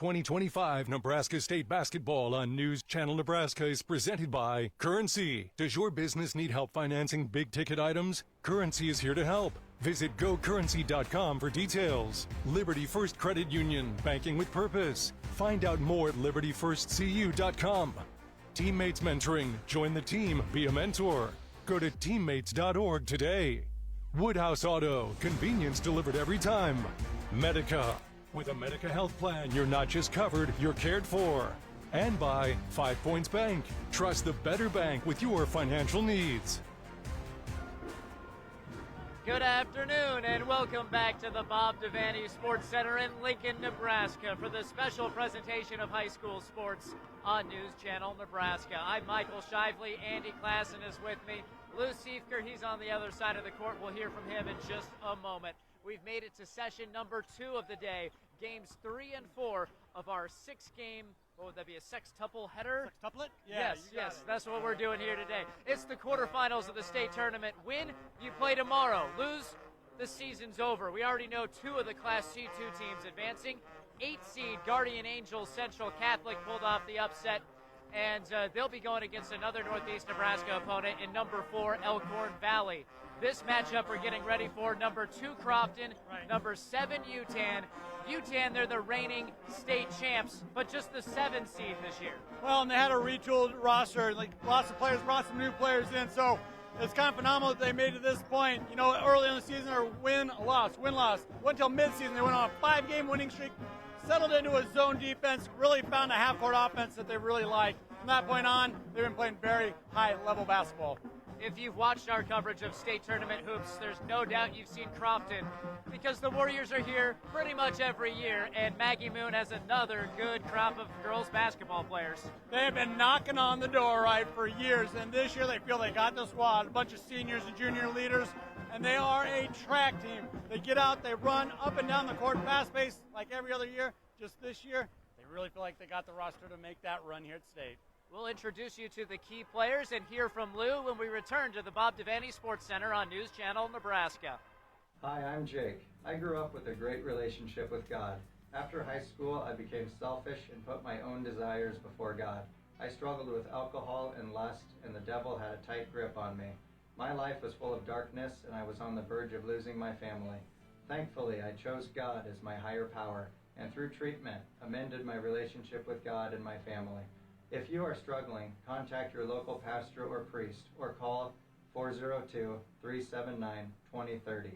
2025 Nebraska State Basketball on News Channel Nebraska is presented by Currency. Does your business need help financing big-ticket items? Currency is here to help. Visit gocurrency.com for details. Liberty First Credit Union, banking with purpose. Find out more at libertyfirstcu.com. Teammates Mentoring. Join the team. Be a mentor. Go to teammates.org today. Woodhouse Auto. Convenience delivered every time. Medica. With a Medica health plan, you're not just covered, you're cared for. And by 5 Points Bank. Trust the better bank with your financial needs. Good afternoon and welcome back to the Bob Devaney Sports Center in Lincoln, Nebraska for the special presentation of high school sports on News Channel Nebraska. I'm Michael Shively. Andy Klassen is with me. Lou Siefker, he's on the other side of the court. We'll hear from him in just a moment. We've made it to session number 2 of the day, games 3 and 4 of our 6-game, what would that be, a sextuple header? Sextuplet? Yeah, yes, that's what we're doing here today. It's the quarterfinals of the state tournament. Win, you play tomorrow. Lose, the season's over. We already know 2 of the Class C2 teams advancing. 8-seed Guardian Angels Central Catholic pulled off the upset, and they'll be going against another Northeast Nebraska opponent in number 4, Elkhorn Valley. This matchup we're getting ready for number 2 Crofton, number 7 Yutan. Yutan, they're the reigning state champs, but just the 7 seed this year. Well, and they had a retooled roster, like lots of players brought some new players in, so it's kind of phenomenal that they made it to this point. You know, early in the season, or win-loss. Went until mid-season. They went on a 5-game winning streak, settled into a zone defense, really found a half-court offense that they really like. From that point on, they've been playing very high-level basketball. If you've watched our coverage of state tournament hoops, there's no doubt you've seen Crofton, because the Warriors are here pretty much every year, and Maggie Moon has another good crop of girls basketball players. They have been knocking on the door, for years, and this year they feel they got the squad, a bunch of seniors and junior leaders, and they are a track team. They get out, they run up and down the court, fast-paced like every other year. Just this year, they really feel like they got the roster to make that run here at state. We'll introduce you to the key players and hear from Lou when we return to the Bob Devaney Sports Center on News Channel Nebraska. Hi, I'm Jake. I grew up with a great relationship with God. After high school, I became selfish and put my own desires before God. I struggled with alcohol and lust, and the devil had a tight grip on me. My life was full of darkness, and I was on the verge of losing my family. Thankfully, I chose God as my higher power, and through treatment, amended my relationship with God and my family. If you are struggling, contact your local pastor or priest or call 402-379-2030.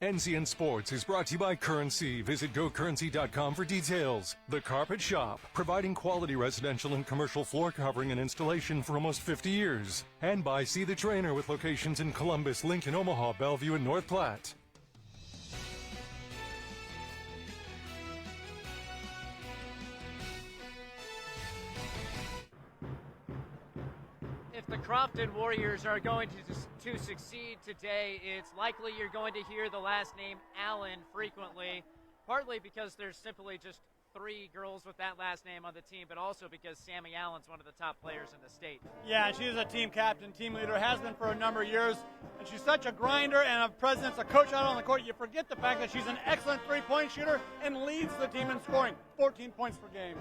NCN Sports is brought to you by Currency. Visit gocurrency.com for details. The Carpet Shop, providing quality residential and commercial floor covering and installation for almost 50 years. And by See the Trainer with locations in Columbus, Lincoln, Omaha, Bellevue, and North Platte. If the Crofton Warriors are going to succeed today, it's likely you're going to hear the last name Allen frequently, partly because there's simply just 3 girls with that last name on the team, but also because Sammy Allen's one of the top players in the state. Yeah, she's a team captain, team leader, has been for a number of years, and she's such a grinder and a presence, a coach out on the court. You forget the fact that she's an excellent three-point shooter and leads the team in scoring, 14 points per game.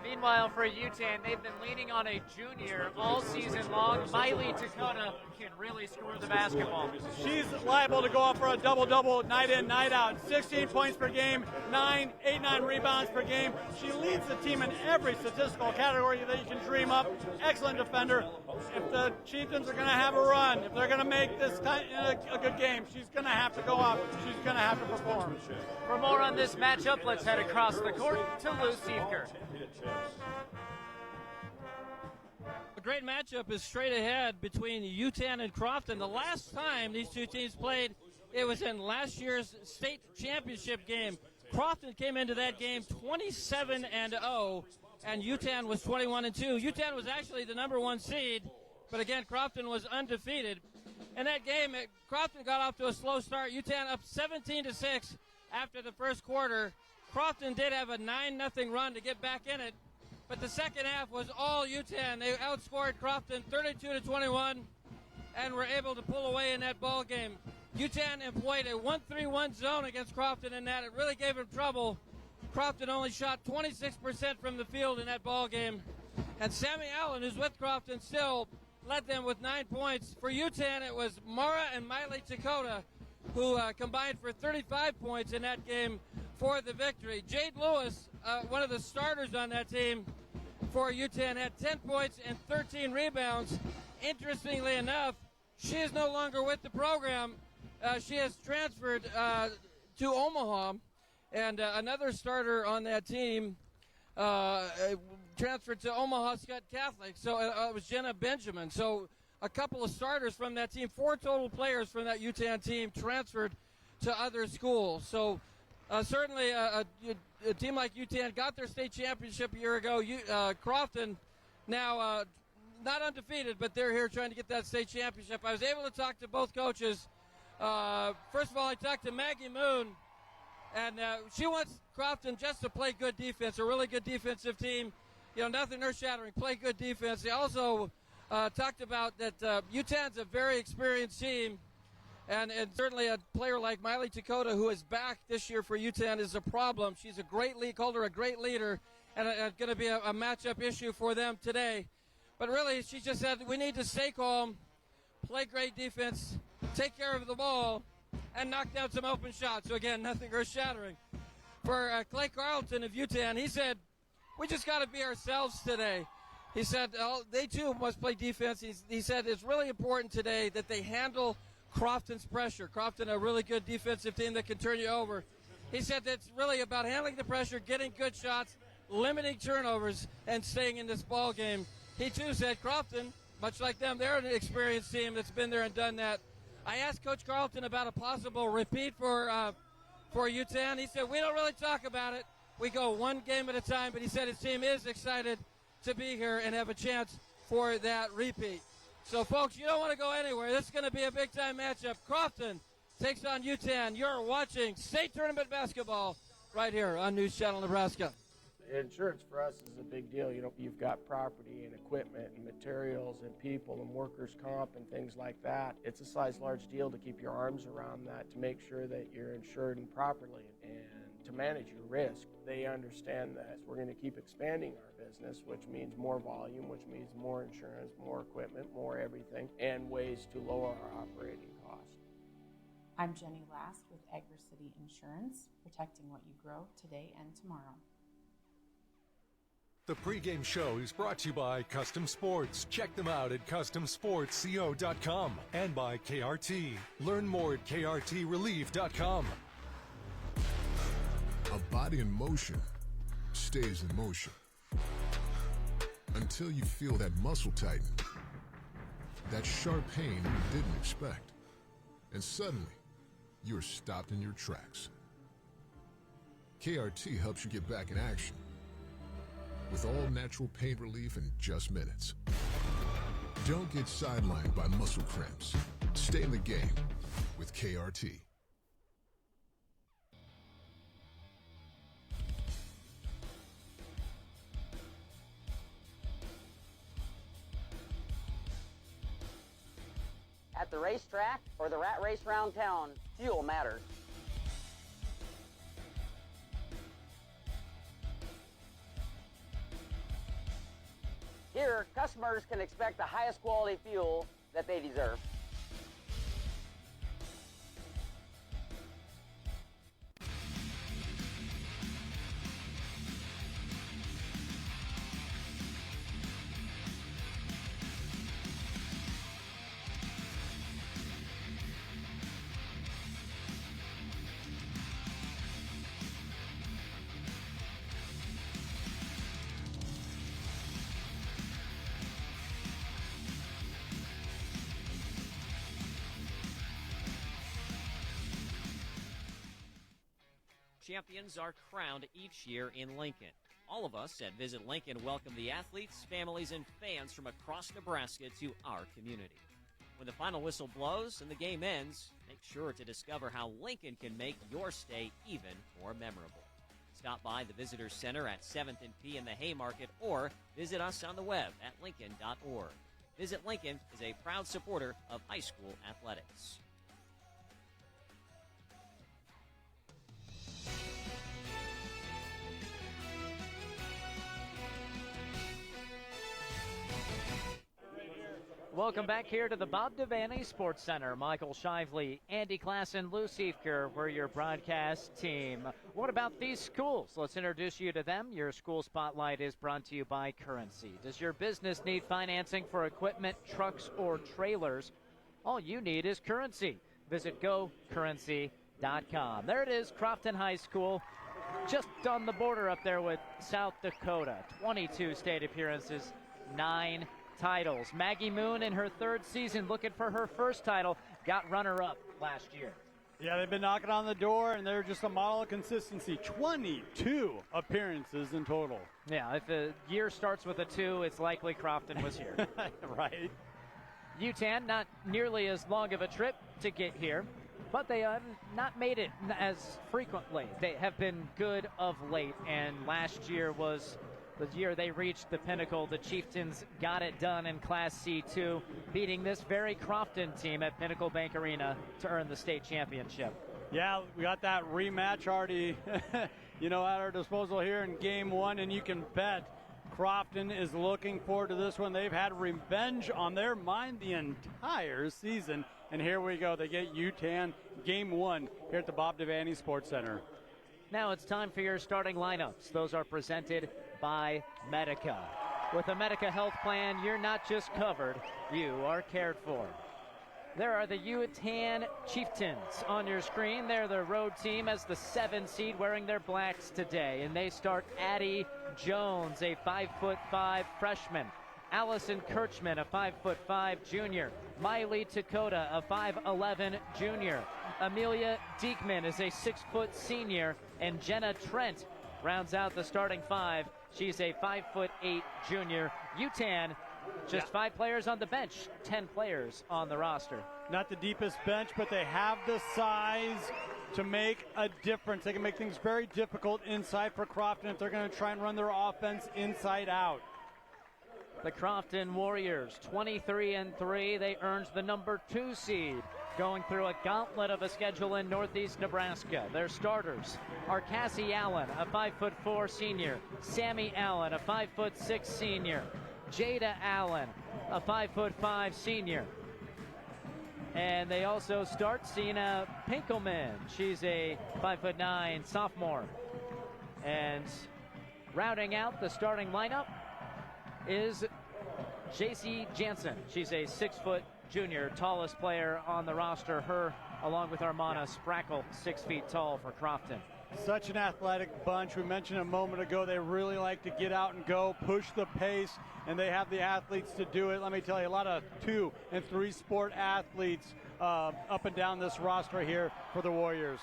Meanwhile, for Yutan, they've been leaning on a junior all season long. Miley Takota can really score the basketball. She's liable to go up for a double-double night in, night out. 16 points per game, 9 rebounds per game. She leads the team in every statistical category that you can dream up. Excellent defender. If the Chieftains are going to have a run, if they're going to make this a good game, she's going to have to go up. She's going to have to perform. For more on this matchup, let's head across the court to Lou Siefker. A great matchup is straight ahead between Yutan and Crofton. The last time these two teams played, it was in last year's state championship game. Crofton came into that game 27-0, and Yutan was 21-2. Yutan was actually the number 1 seed, but again, Crofton was undefeated. In that game, Crofton got off to a slow start. Yutan up 17-6 after the first quarter. Crofton did have a 9-0 run to get back in it, but the second half was all Yutan. They outscored Crofton 32-21 and were able to pull away in that ball game. Yutan employed a 1-3-1 zone against Crofton in that. It really gave him trouble, Crofton only shot 26% from the field in that ball game. And Sammy Allen, who's with Crofton, still led them with 9 points. For Yutan, it was Mara and Miley Takota who combined for 35 points in that game for the victory. Jade Lewis, one of the starters on that team for Yutan, had 10 points and 13 rebounds. Interestingly enough, she is no longer with the program. She has transferred to Omaha, and another starter on that team transferred to Omaha Scott Catholic. So it was Jenna Benjamin. So a couple of starters from that team, 4 total players from that Yutan team transferred to other schools. So certainly a team like Yutan got their state championship a year ago. Crofton now not undefeated, but they're here trying to get that state championship. I was able to talk to both coaches. First of all, I talked to Maggie Moon, and she wants Crofton just to play good defense, a really good defensive team. You know, nothing earth-shattering, play good defense. They also talked about that Yutan's a very experienced team, and certainly a player like Miley Takota, who is back this year for Yutan, is a problem. She's a great lead, called her a great leader, and going to be a matchup issue for them today. But really, she just said, we need to stay calm, play great defense, take care of the ball, and knock down some open shots. So again, nothing earth-shattering. For Clay Carlton of Yutan, he said, we just got to be ourselves today. He said they too must play defense. He said it's really important today that they handle Crofton's pressure. Crofton, a really good defensive team that can turn you over. He said that's really about handling the pressure, getting good shots, limiting turnovers, and staying in this ball game. He too said Crofton, much like them, they're an experienced team that's been there and done that. I asked Coach Carlton about a possible repeat for Yutan. He said, we don't really talk about it. We go one game at a time, but he said his team is excited to be here and have a chance for that repeat. So, folks, you don't want to go anywhere. This is going to be a big-time matchup. Crofton takes on Yutan. You're watching state tournament basketball right here on News Channel Nebraska. Insurance for us is a big deal. You know, you've got property and equipment and materials and people and workers' comp and things like that. It's a large deal to keep your arms around that, to make sure that you're insured and properly and to manage your risk. They understand that we're going to keep expanding our business, which means more volume, which means more insurance, more equipment, more everything, and ways to lower our operating costs. I'm Jenny Last with AgriCity Insurance, protecting what you grow today and tomorrow. The pregame show is brought to you by Custom Sports. Check them out at CustomSportsCO.com and by KRT. Learn more at KRTRelief.com. A body in motion stays in motion until you feel that muscle tighten, that sharp pain you didn't expect, and suddenly you're stopped in your tracks. KRT helps you get back in action with all natural pain relief in just minutes. Don't get sidelined by muscle cramps. Stay in the game with KRT. At the racetrack or the rat race round town, fuel matters. Here, customers can expect the highest quality fuel that they deserve. Champions are crowned each year in Lincoln. All of us at Visit Lincoln welcome the athletes, families, and fans from across Nebraska to our community. When the final whistle blows and the game ends, make sure to discover how Lincoln can make your stay even more memorable. Stop by the Visitors Center at 7th and P in the Haymarket or visit us on the web at lincoln.org. Visit Lincoln is a proud supporter of high school athletics. Welcome back here to the Bob Devaney Sports Center. Michael Shively, Andy Klassen, Lou Siefker, we're your broadcast team. What about these schools? Let's introduce you to them. Your school spotlight is brought to you by Currency. Does your business need financing for equipment, trucks, or trailers? All you need is Currency. Visit gocurrency.com. There it is, Crofton High School, just on the border up there with South Dakota. 22 state appearances, 9 titles. Maggie Moon in her 3rd season looking for her first title, got runner-up last year. Yeah, they've been knocking on the door, and they're just a model of consistency. 22 appearances in total. Yeah, if the year starts with a 2, it's likely Crofton was here. Right. Yutan, not nearly as long of a trip to get here, but they have not made it as frequently. They have been good of late, and last year was the year they reached the pinnacle. The Chieftains got it done in Class C2, beating this very Crofton team at Pinnacle Bank Arena to earn the state championship. Yeah, we got that rematch already, at our disposal here in Game 1, and you can bet Crofton is looking forward to this one. They've had revenge on their mind the entire season, and here we go. They get Yutan Game 1 here at the Bob Devaney Sports Center. Now it's time for your starting lineups. Those are presented by Medica. With a Medica health plan, you're not just covered, you are cared for. There are the Yutan Chieftains on your screen. They're the road team as the 7 seed wearing their blacks today. And they start Addie Jones, a 5'5" freshman. Allison Kirchman, a 5'5" junior. Miley Takota, a 5'11" junior. Amelia Diekman is a 6' senior. And Jenna Trent rounds out the starting 5. She's a 5'8" junior. Yutan, just 5 players on the bench, 10 players on the roster. Not the deepest bench, but they have the size to make a difference. They can make things very difficult inside for Crofton if they're going to try and run their offense inside out. The Crofton Warriors, 23-3. They earned the number 2 seed, going through a gauntlet of a schedule in Northeast Nebraska. Their starters are Cassie Allen, a 5'4" senior. Sammy Allen, a 5'6" senior. Jada Allen, a 5'5" senior. And they also start Cena Pinkelman. She's a 5'9" sophomore. And rounding out the starting lineup is JC Jansen. She's a 6' junior, tallest player on the roster. Her, along with Armana Sprackle, 6 feet tall for Crofton. Such an athletic bunch. We mentioned a moment ago they really like to get out and go, push the pace, and they have the athletes to do it. Let me tell you, a lot of 2- and 3-sport athletes up and down this roster here for the Warriors.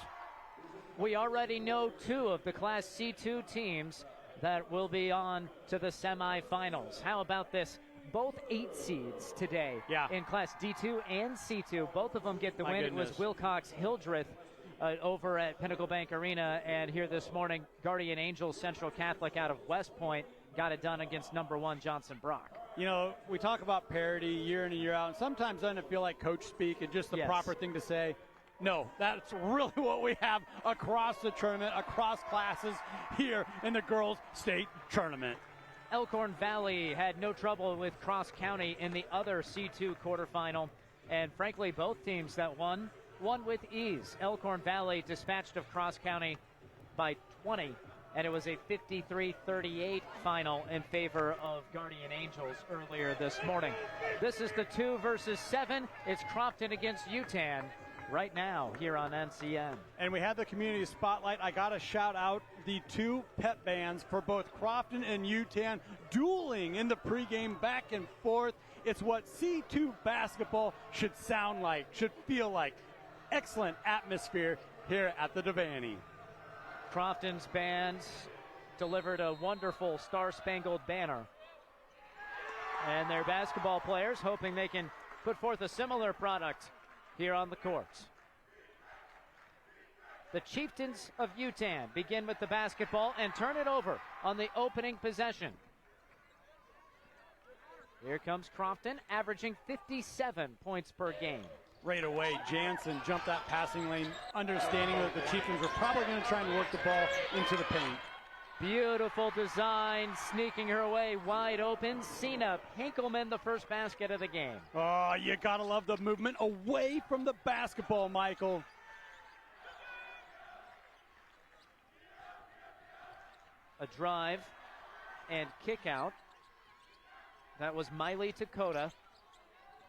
We already know 2 of the Class C2 teams that will be on to the semifinals. How about this? Both 8 seeds today in Class D2 and C2. Both of them get the win. Goodness. It was Wilcox-Hildreth over at Pinnacle Bank Arena, and here this morning, Guardian Angels Central Catholic out of West Point got it done against number 1 Johnson Brock. We talk about parity year in and year out, and sometimes doesn't it feel like coach speak and just the proper thing to say? No, that's really what we have across the tournament, across classes here in the girls' state tournament. Elkhorn Valley had no trouble with Cross County in the other C2 quarterfinal, and frankly, both teams that won with ease. Elkhorn Valley dispatched of Cross County by 20, and it was a 53-38 final in favor of Guardian Angels earlier this morning. This is the 2 versus 7. It's Crofton against Yutan right now here on NCN. And we have the community spotlight. I got to shout out the 2 pep bands for both Crofton and Yutan, dueling in the pregame back and forth. It's what C2 basketball should sound like, should feel like. Excellent atmosphere here at the Devaney. Crofton's band delivered a wonderful Star-Spangled Banner. And their basketball players hoping they can put forth a similar product here on the courts. The Chieftains of Yutan begin with the basketball and turn it over on the opening possession. Here comes Crofton, averaging 57 points per game. Right away, Jansen jumped that passing lane, understanding that the Chieftains were probably going to try and work the ball into the paint. Beautiful design, sneaking her way wide open. Cena Hinkleman, the first basket of the game. Oh, you gotta love the movement away from the basketball, Michael. A drive and kick out. That was Miley Takota,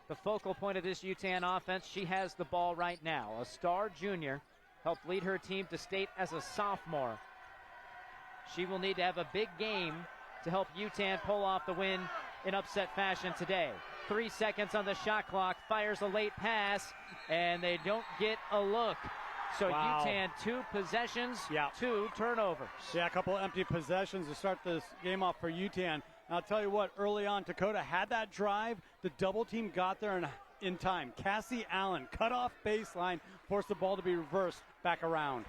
the focal point of this Yutan offense. She has the ball right now. A star junior, helped lead her team to state as a sophomore. She will need to have a big game to help Yutan pull off the win in upset fashion today. 3 seconds on the shot clock, fires a late pass, and they don't get a look. So wow. Yutan, 2 possessions, 2 turnovers. Yeah, a couple empty possessions to start this game off for Yutan. And I'll tell you what, early on, Dakota had that drive. The double team got there in time. Cassie Allen cut off baseline, forced the ball to be reversed back around.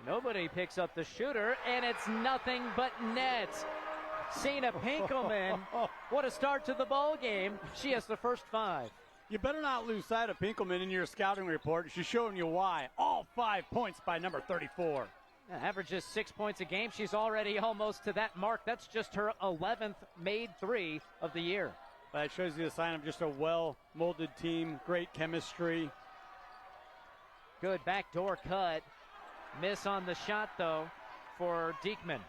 Nobody picks up the shooter, and it's nothing but net. Cena Pinkelman, what a start to the ball game. She has the first 5. You better not lose sight of Pinkelman in your scouting report. She's showing you why. All 5 points by number 34. Yeah, averages 6 points a game. She's already almost to that mark. That's just her 11th made 3 of the year. That shows you the sign of just a well-molded team, great chemistry. Good backdoor cut. Miss on the shot, though, for Diekman.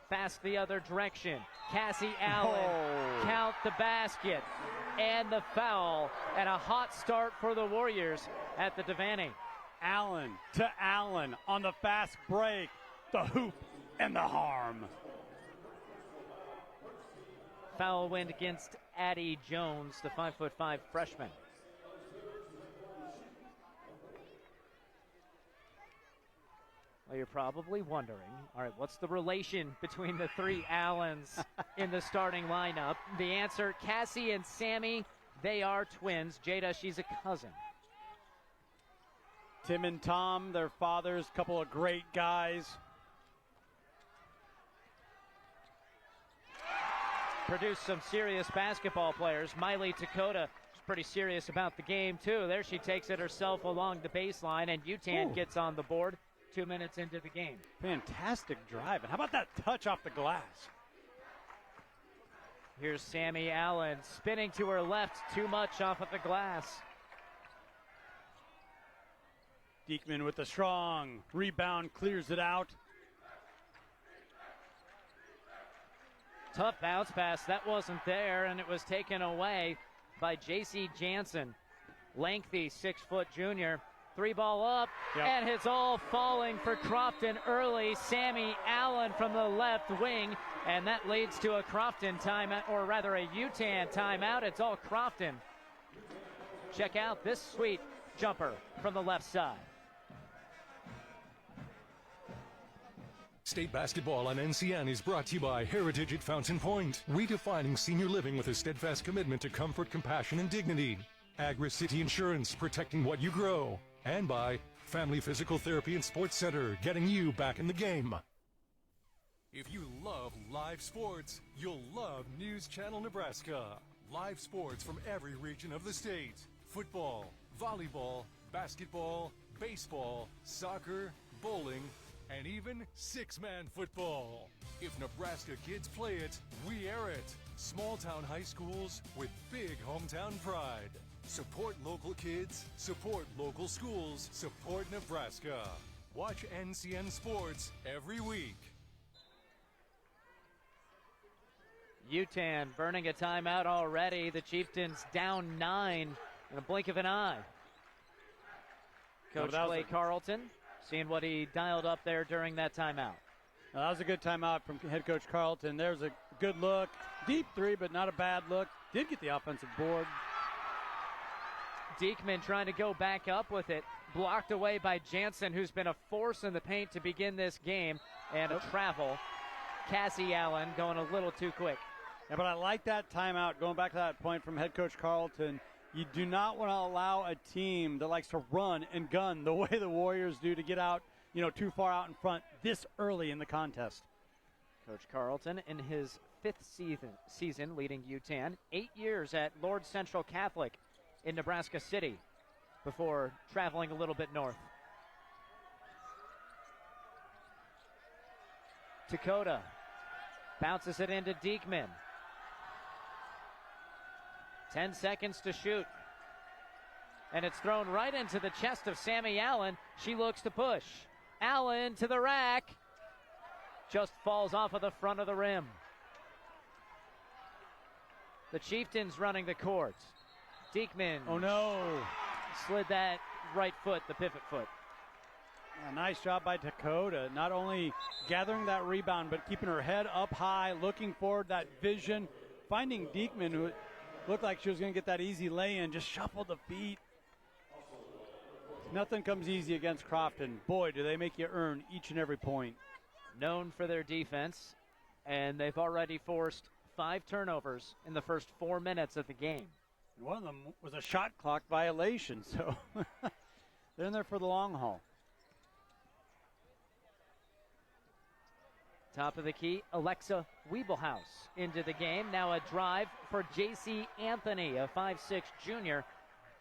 Fast the other direction. Cassie Allen, count the basket and the foul, and a hot start for the Warriors at the Devaney. Allen to Allen on the fast break, the hoop and the harm. Foul went against Addie Jones, the 5'5" freshman. Well, you're probably wondering, all right, what's the relation between the 3 Allens in the starting lineup? The answer, Cassie and Sammy, they are twins. Jada, she's a cousin. Tim and Tom, their fathers, couple of great guys. Produced some serious basketball players. Miley Takota is pretty serious about the game, too. There she takes it herself along the baseline, and Yutan gets on the board 2 minutes into the game. Fantastic drive. And how about that touch off the glass? Here's Sammy Allen spinning to her left, too much off of the glass. Diekman with a strong rebound, clears it out. Tough bounce pass, that wasn't there, and it was taken away by J.C. Jansen. Lengthy 6-foot junior. 3-ball up, and it's all falling for Crofton early. Sammy Allen from the left wing, and that leads to a Crofton timeout, or rather a Yutan timeout. It's all Crofton. Check out this sweet jumper from the left side. State basketball on NCN is brought to you by Heritage at Fountain Point, redefining senior living with a steadfast commitment to comfort, compassion, and dignity. Agri-City Insurance, protecting what you grow. And by Family Physical Therapy and Sports Center, getting you back in the game. If you love live sports, you'll love News Channel Nebraska. Live sports from every region of the state. Football, volleyball, basketball, baseball, soccer, bowling, and even 6-man football. If Nebraska kids play it, we air it. Small town high schools with big hometown pride. Support local kids, support local schools, support Nebraska. Watch NCN Sports every week. Yutan burning a timeout already. The Chieftains down 9 in a blink of an eye. Coach Clay Carlton seeing what he dialed up there during that timeout. Now, that was a good timeout from head coach Carlton. There's a good look. Deep 3, but not a bad look. Did get the offensive board. Diekman trying to go back up with it. Blocked away by Jansen, who's been a force in the paint to begin this game. And a travel. Cassie Allen going a little too quick. Yeah, but I like that timeout. Going back to that point from head coach Carlton, you do not want to allow a team that likes to run and gun the way the Warriors do to get out, too far out in front this early in the contest. Coach Carlton in his 5th season leading Yutan. 8 years at Lord Central Catholic in Nebraska City before traveling a little bit north. Dakota bounces it into Diekman. 10 seconds to shoot. And it's thrown right into the chest of Sammy Allen. She looks to push. Allen to the rack. Just falls off of the front of the rim. The Chieftains running the court. Diekman. Oh, no. Slid that right foot, the pivot foot. A nice job by Dakota, not only gathering that rebound, but keeping her head up high, looking forward, that vision, finding Diekman, who looked like she was going to get that easy lay-in, just shuffled the feet. Nothing comes easy against Crofton. Boy, do they make you earn each and every point. Known for their defense, and they've already forced 5 turnovers in the first 4 minutes of the game. One of them was a shot clock violation, so they're in there for the long haul. Top of the key, Alexa Wiebelhaus into the game. Now a drive for J.C. Anthony, a 5'6 junior,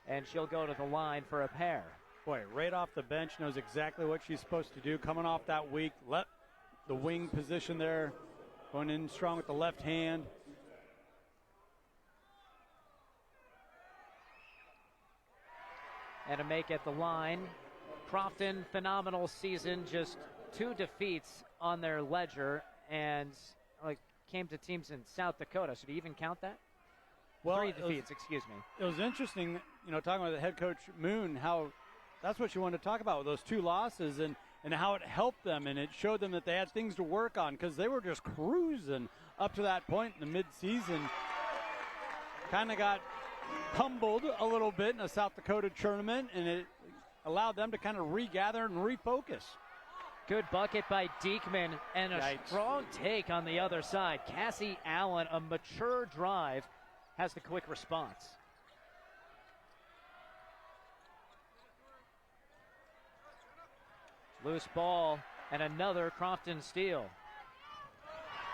and she'll go to the line for a pair. Boy, right off the bench, knows exactly what she's supposed to do. Coming off that weak, let the wing position there, going in strong with the left hand. And a make at the line. Crofton, phenomenal season, just 2 defeats on their ledger, and came to teams in South Dakota. So do you even count that? Well, 3 defeats, excuse me. It was interesting, talking with the head coach Moon, how that's what you wanted to talk about with those 2 losses and how it helped them, and it showed them that they had things to work on because they were just cruising up to that point in the mid-season. Kind of got humbled a little bit in a South Dakota tournament, and it allowed them to kind of regather and refocus. Good bucket by Diekman, and a strong take on the other side. Cassie Allen, a mature drive, has the quick response. Loose ball, and another Crofton steal.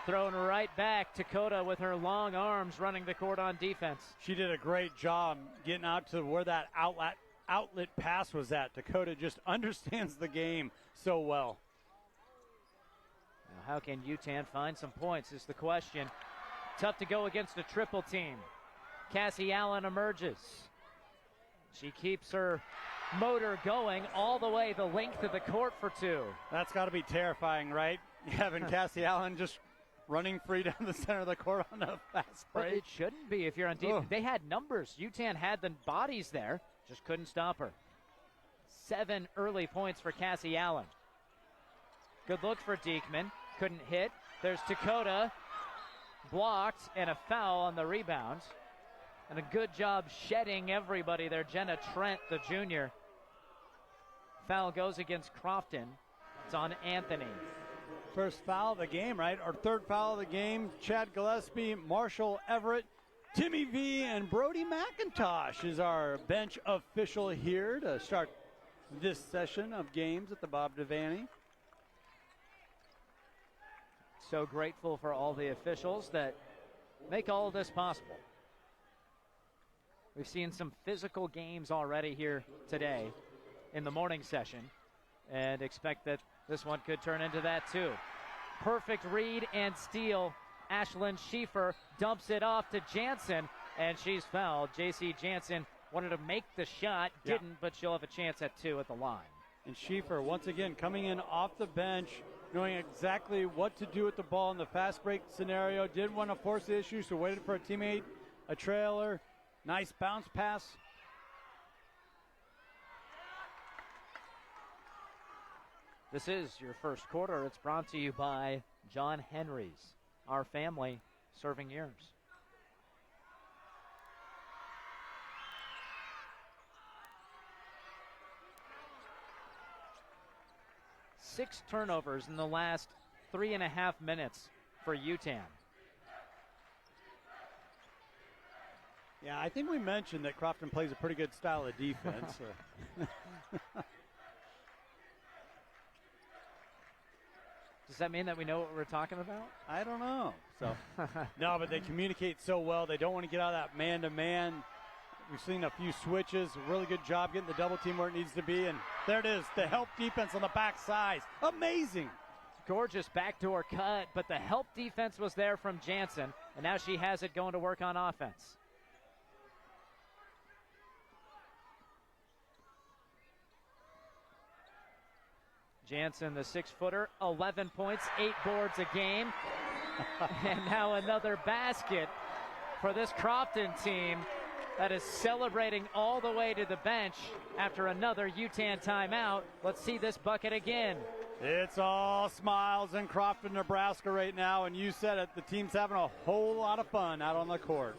Thrown right back. Dakota with her long arms running the court on defense. She did a great job getting out to where that outlet pass was at. Dakota just understands the game so well. Now how can Yutan find some points is the question. Tough to go against a triple team. Cassie Allen emerges. She keeps her motor going all the way the length of the court for 2. That's got to be terrifying, right? Having Cassie Allen just running free down the center of the court on a fast break. But it shouldn't be if you're on defense. They had numbers. Yutan had the bodies there, just couldn't stop her. 7 early points for Cassie Allen. Good look for Diekman. Couldn't hit. There's Dakota. Blocked, and a foul on the rebound. And a good job shedding everybody there. Jenna Trent, the junior. Foul goes against Crofton. It's on Anthony. First foul of the game, right? Our 3rd foul of the game. Chad Gillespie, Marshall Everett, Timmy V, and Brody McIntosh is our bench official here to start this session of games at the Bob Devaney. So grateful for all the officials that make all of this possible. We've seen some physical games already here today in the morning session, and expect that this one could turn into that too. Perfect read and steal. Ashlyn Schieffer dumps it off to Jansen, and she's fouled. J.C. Jansen wanted to make the shot, didn't, but she'll have a chance at 2 at the line. And Schieffer, once again, coming in off the bench, knowing exactly what to do with the ball in the fast break scenario. Didn't want to force the issue, so waited for a teammate, a trailer. Nice bounce pass. This is your first quarter. It's brought to you by John Henry's, our family serving years. Six turnovers in the last 3.5 minutes for Yutan. Yeah, I think we mentioned that Crofton plays a pretty good style of defense. Does that mean that we know what we're talking about? I don't know. So, no, but they communicate so well. They don't want to get out of that man-to-man. We've seen a few switches. A really good job getting the double team where it needs to be. And there it is, the help defense on the backside. Amazing. Gorgeous backdoor cut, but the help defense was there from Jansen, and now she has it going to work on offense. Jansen, the 6-footer, 11 points, 8 boards a game. And now another basket for this Crofton team that is celebrating all the way to the bench after another Yutan timeout. Let's see this bucket again. It's all smiles in Crofton, Nebraska right now, and you said it, the team's having a whole lot of fun out on the court.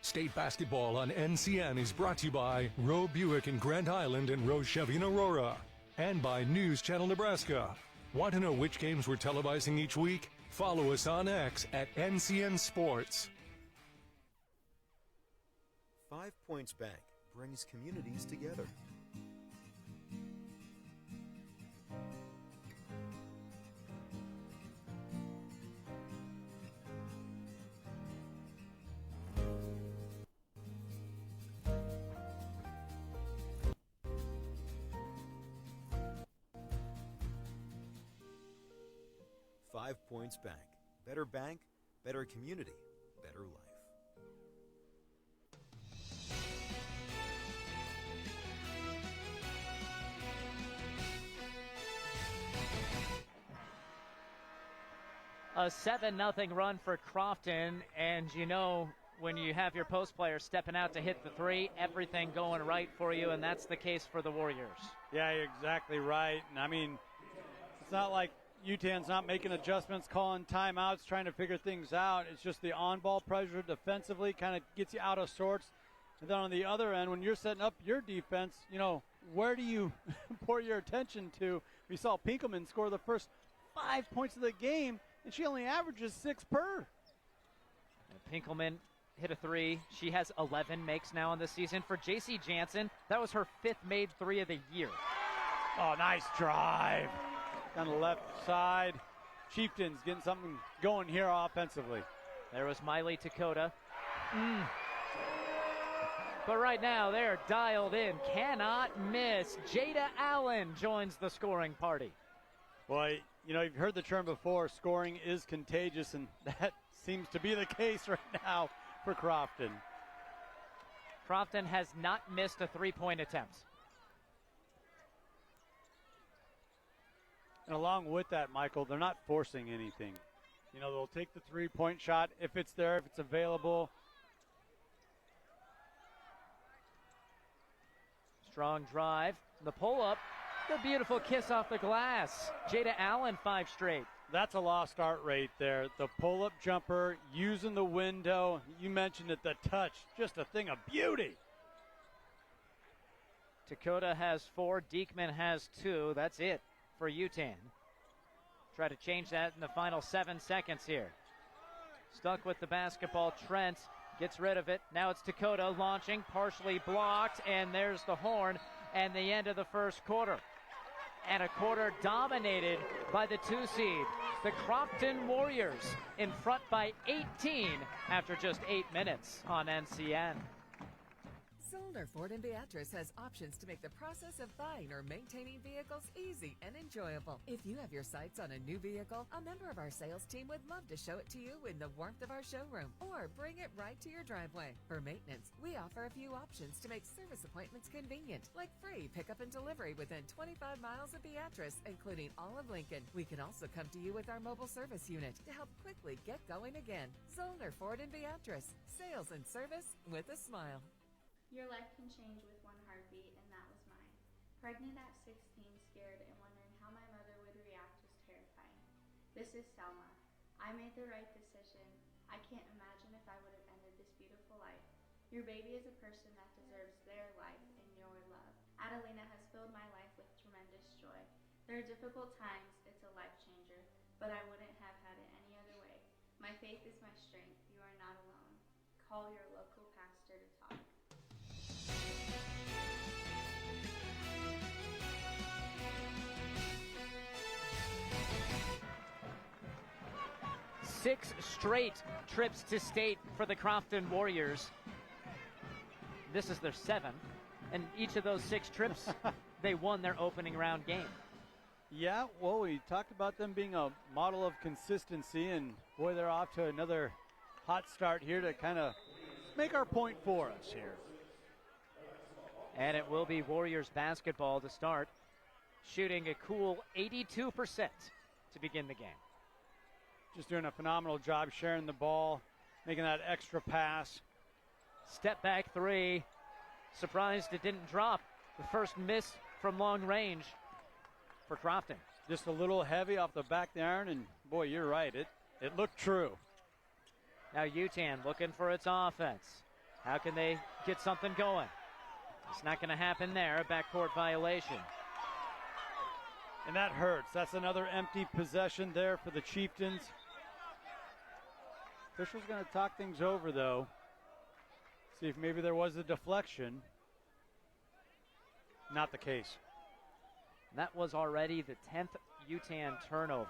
State basketball on NCN is brought to you by Roe Buick in Grand Island and Roe Chevy in Aurora, and by News Channel Nebraska. Want to know which games we're televising each week? Follow us on X at NCN Sports. 5 Points Bank brings communities together. Points Bank. Better bank, better community, better life. A 7-0 run for Crofton, and you know when you have your post player stepping out to hit the three, everything going right for you, and that's the case for the Warriors. Yeah, you're exactly right. And I mean, it's not like Yutan's not making adjustments, calling timeouts, trying to figure things out. It's just the on-ball pressure defensively kind of gets you out of sorts. And then on the other end, when you're setting up your defense, you know, where do you pour your attention to? We saw Pinkelman score the first 5 points of the game, and she only averages 6 per. And Pinkelman hit a three. She has 11 makes now in the season. For J.C. Jansen, that was her 5th made three of the year. Oh, nice drive. Down the left side. Chieftains getting something going here offensively. There was Miley Takota. But right now they're dialed in. Cannot miss. Jada Allen joins the scoring party. Boy, you know, you've heard the term before, scoring is contagious, and that seems to be the case right now for Crofton. Crofton has not missed a three-point attempt. And along with that, Michael, they're not forcing anything. You know, they'll take the three-point shot if it's there, if it's available. Strong drive. The pull-up. The beautiful kiss off the glass. Jada Allen, 5 straight. That's a lost start right there. The pull-up jumper, using the window. You mentioned it, the touch. Just a thing of beauty. Takota has 4. Diekman has 2. That's it for Yutan. Try to change that in the final 7 seconds here. Stuck with the basketball. Trent gets rid of it. Now it's Takota launching, partially blocked, and there's the horn and the end of the first quarter. And a quarter dominated by the 2 seed, the Crofton Warriors, in front by 18 after just 8 minutes on NCN. Zollner Ford in Beatrice has options to make the process of buying or maintaining vehicles easy and enjoyable. If you have your sights on a new vehicle, a member of our sales team would love to show it to you in the warmth of our showroom or bring it right to your driveway. For maintenance, we offer a few options to make service appointments convenient, like free pickup and delivery within 25 miles of Beatrice, including all of Lincoln. We can also come to you with our mobile service unit to help quickly get going again. Zollner Ford in Beatrice. Sales and service with a smile. Your life can change with one heartbeat, and that was mine. Pregnant at 16, scared, and wondering how my mother would react was terrifying. This is Selma. I made the right decision. I can't imagine if I would have ended this beautiful life. Your baby is a person that deserves their life and your love. Adelina has filled my life with tremendous joy. There are difficult times, it's a life changer, but I wouldn't have had it any other way. My faith is my strength. You are not alone. Call your local pastor to talk. 6 straight trips to state for the Crofton Warriors. This is their 7th, and each of those 6 trips, they won their opening round game. Yeah, well, we talked about them being a model of consistency, and boy, they're off to another hot start here to kind of make our point for us here. And it will be Warriors basketball to start, shooting a cool 82% to begin the game. Just doing a phenomenal job sharing the ball, making that extra pass. Step back three. Surprised it didn't drop. The first miss from long range for Crofton. Just a little heavy off the back of the iron, and boy, you're right. It looked true. Now Yutan looking for its offense. How can they get something going? It's not going to happen there. A backcourt violation. And that hurts. That's another empty possession there for the Chieftains. Official's going to talk things over, though. See if maybe there was a deflection. Not the case. That was already the 10th Yutan turnover.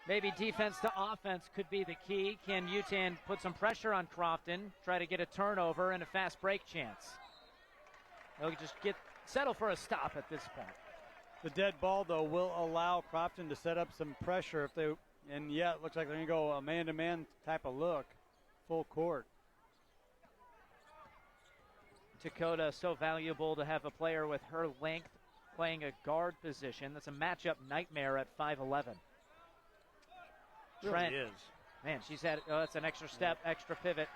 Maybe defense to offense could be the key. Can Yutan put some pressure on Crofton, try to get a turnover and a fast break chance? They'll just settle for a stop at this point. The dead ball, though, will allow Crofton to set up some pressure if they, and yeah, it looks like they're going to go a man-to-man type of look, full court. Dakota, so valuable to have a player with her length playing a guard position. That's a matchup nightmare at 5'11". Trent, really is. Man, she's had, that's an extra step, extra pivot.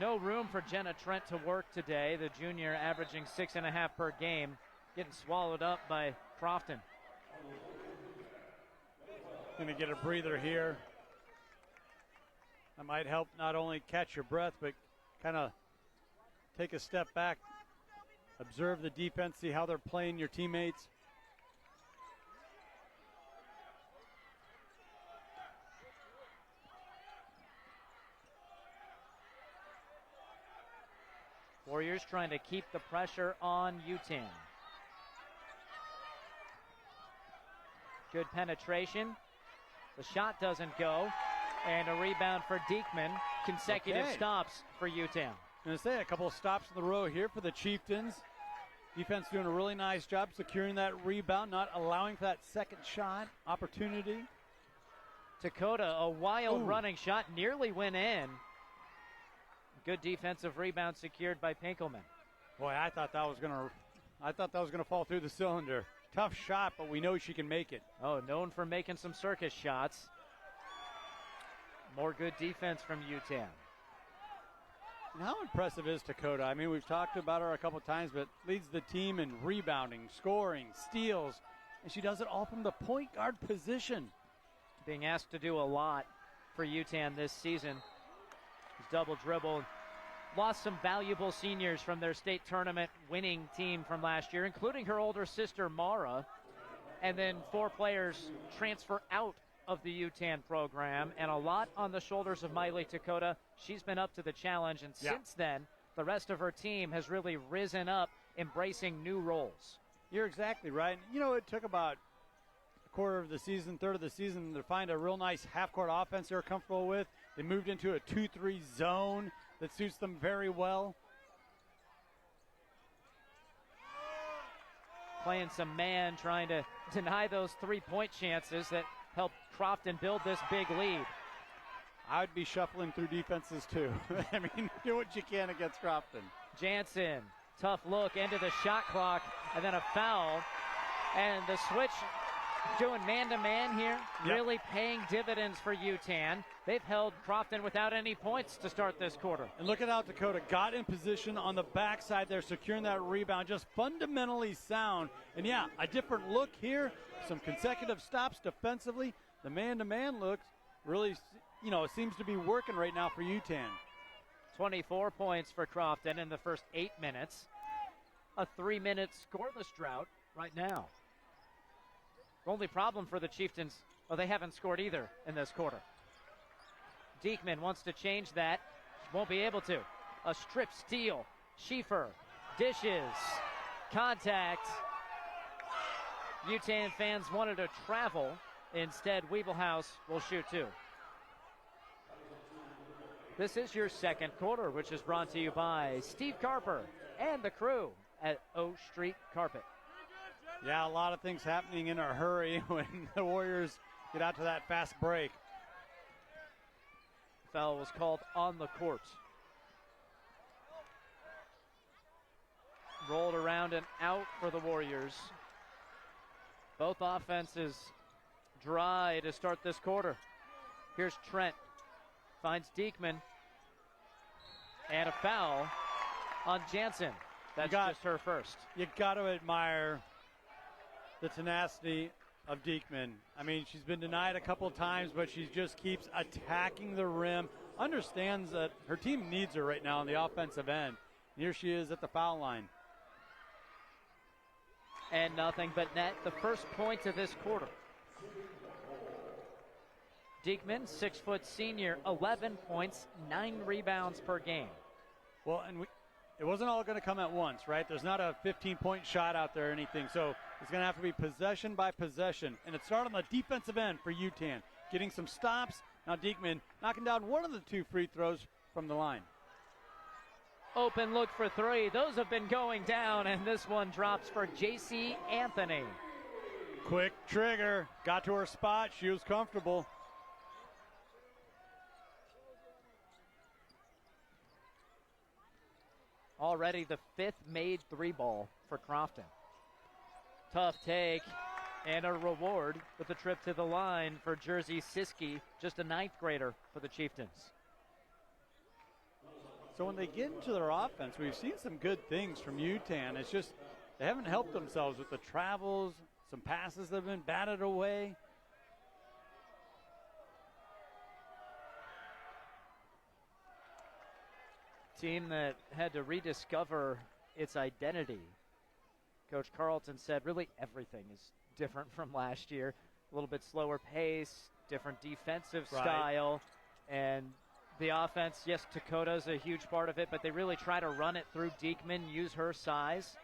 No room for Jenna Trent to work today. The junior averaging 6.5 per game, getting swallowed up by Crofton. Going to get a breather here. That might help not only catch your breath, but kind of take a step back, observe the defense, see how they're playing your teammates. Warriors trying to keep the pressure on Yutan. Good penetration. The shot doesn't go. And a rebound for Diekman. Consecutive stops for Yutan. I'm going to say a couple of stops in the row here for the Chieftains. Defense doing a really nice job securing that rebound, not allowing for that second shot opportunity. Dakota, a wild running shot, nearly went in. Good defensive rebound secured by Pinkelman. Boy, I thought that was gonna fall through the cylinder. Tough shot, but we know she can make it. Oh, known for making some circus shots. More good defense from Yutan. And how impressive is Dakota? I mean, we've talked about her a couple times, but leads the team in rebounding, scoring, steals, and she does it all from the point guard position. Being asked to do a lot for Yutan this season. He's double dribbled. Lost some valuable seniors from their state tournament winning team from last year, including her older sister, Mara. And then 4 players transfer out of the Yutan program, and a lot on the shoulders of Miley Dakota. She's been up to the challenge, and since then, the rest of her team has really risen up, embracing new roles. You're exactly right. You know, it took about a quarter of the season, third of the season to find a real nice half-court offense they're comfortable with. They moved into a 2-3 zone that suits them very well. Playing some man, trying to deny those 3-point chances that helped Crofton build this big lead. I would be shuffling through defenses too. I mean, do what you can against Crofton. Jansen, tough look into the shot clock, and then a foul. And the switch doing man-to-man here, really paying dividends for Yutan. They've held Crofton without any points to start this quarter. And look at how Dakota got in position on the backside there, securing that rebound, just fundamentally sound. And yeah, a different look here, some consecutive stops defensively. The man-to-man looks really, you know, seems to be working right now for Yutan. 24 points for Crofton in the first 8 minutes. A 3-minute scoreless drought right now. The only problem for the Chieftains, well, they haven't scored either in this quarter. Diekman wants to change that. Won't be able to. A strip steal. Schiefer dishes. Contact. Yutan fans wanted to travel. Instead, Weebelhaus will shoot 2. This is your second quarter, which is brought to you by Steve Carper and the crew at O Street Carpet. Yeah, a lot of things happening in a hurry when the Warriors get out to that fast break. Foul was called on the court. Rolled around and out for the Warriors. Both offenses dry to start this quarter. Here's Trent. Finds Diekman. And a foul on Jansen. That's just her first. You got to admire the tenacity of Diekman. I mean, she's been denied a couple of times, but she just keeps attacking the rim. Understands that her team needs her right now on the offensive end. Here she is at the foul line. And nothing but net. The first point of this quarter. Diekman, 6-foot senior, 11 points, 9 rebounds per game. Well, and it wasn't all going to come at once, right? There's not a 15-point shot out there or anything, so it's going to have to be possession by possession. And it started on the defensive end for Yutan, getting some stops. Now Diekman knocking down one of the 2 free throws from the line. Open look for 3. Those have been going down, and this one drops for J.C. Anthony. Quick trigger. Got to her spot. She was comfortable. Already the 5th made 3 ball for Crofton. Tough take and a reward with a trip to the line for Jersey Siski, just a 9th grader for the Chieftains. So when they get into their offense, we've seen some good things from Yutan. It's just they haven't helped themselves with the travels, some passes that have been batted away. Team that had to rediscover its identity. Coach Carlton said really everything is different from last year. A little bit slower pace, different defensive style, and the offense, yes, Dakota's a huge part of it, but they really try to run it through Diekman, use her size.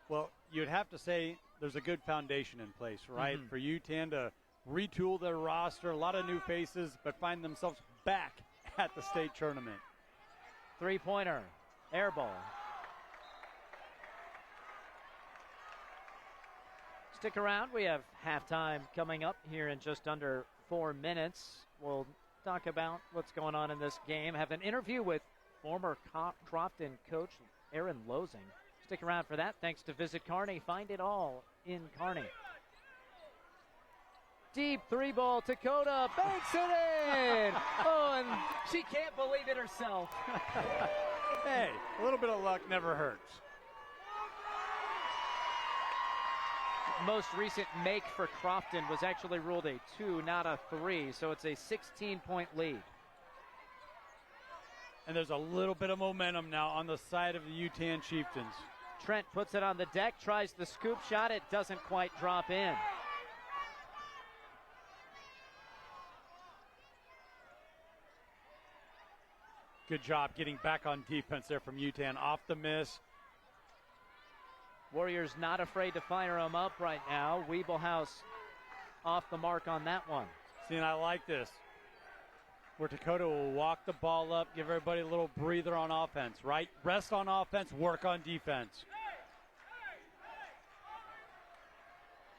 Well, you'd have to say there's a good foundation in place, right? For Yutan to retool their roster, a lot of new faces, but find themselves back at the state tournament. 3-pointer, air ball. Stick around. We have halftime coming up here in just under 4 minutes. We'll talk about what's going on in this game. Have an interview with former Crofton coach Aaron Losing. Stick around for that. Thanks to Visit Kearney. Find it all in Kearney. Deep 3-ball, Dakota banks it in. Oh, and she can't believe it herself. Hey, a little bit of luck never hurts. Most recent make for Crofton was actually ruled a 2, not a 3, so it's a 16-point lead. And there's a little bit of momentum now on the side of the Yutan Chieftains. Trent puts it on the deck, tries the scoop shot. It doesn't quite drop in. Good job getting back on defense there from Yutan. Off the miss. Warriors not afraid to fire them up right now. Weeblehouse off the mark on that one. See, and I like this, where Dakota will walk the ball up, give everybody a little breather on offense, right? Rest on offense, work on defense.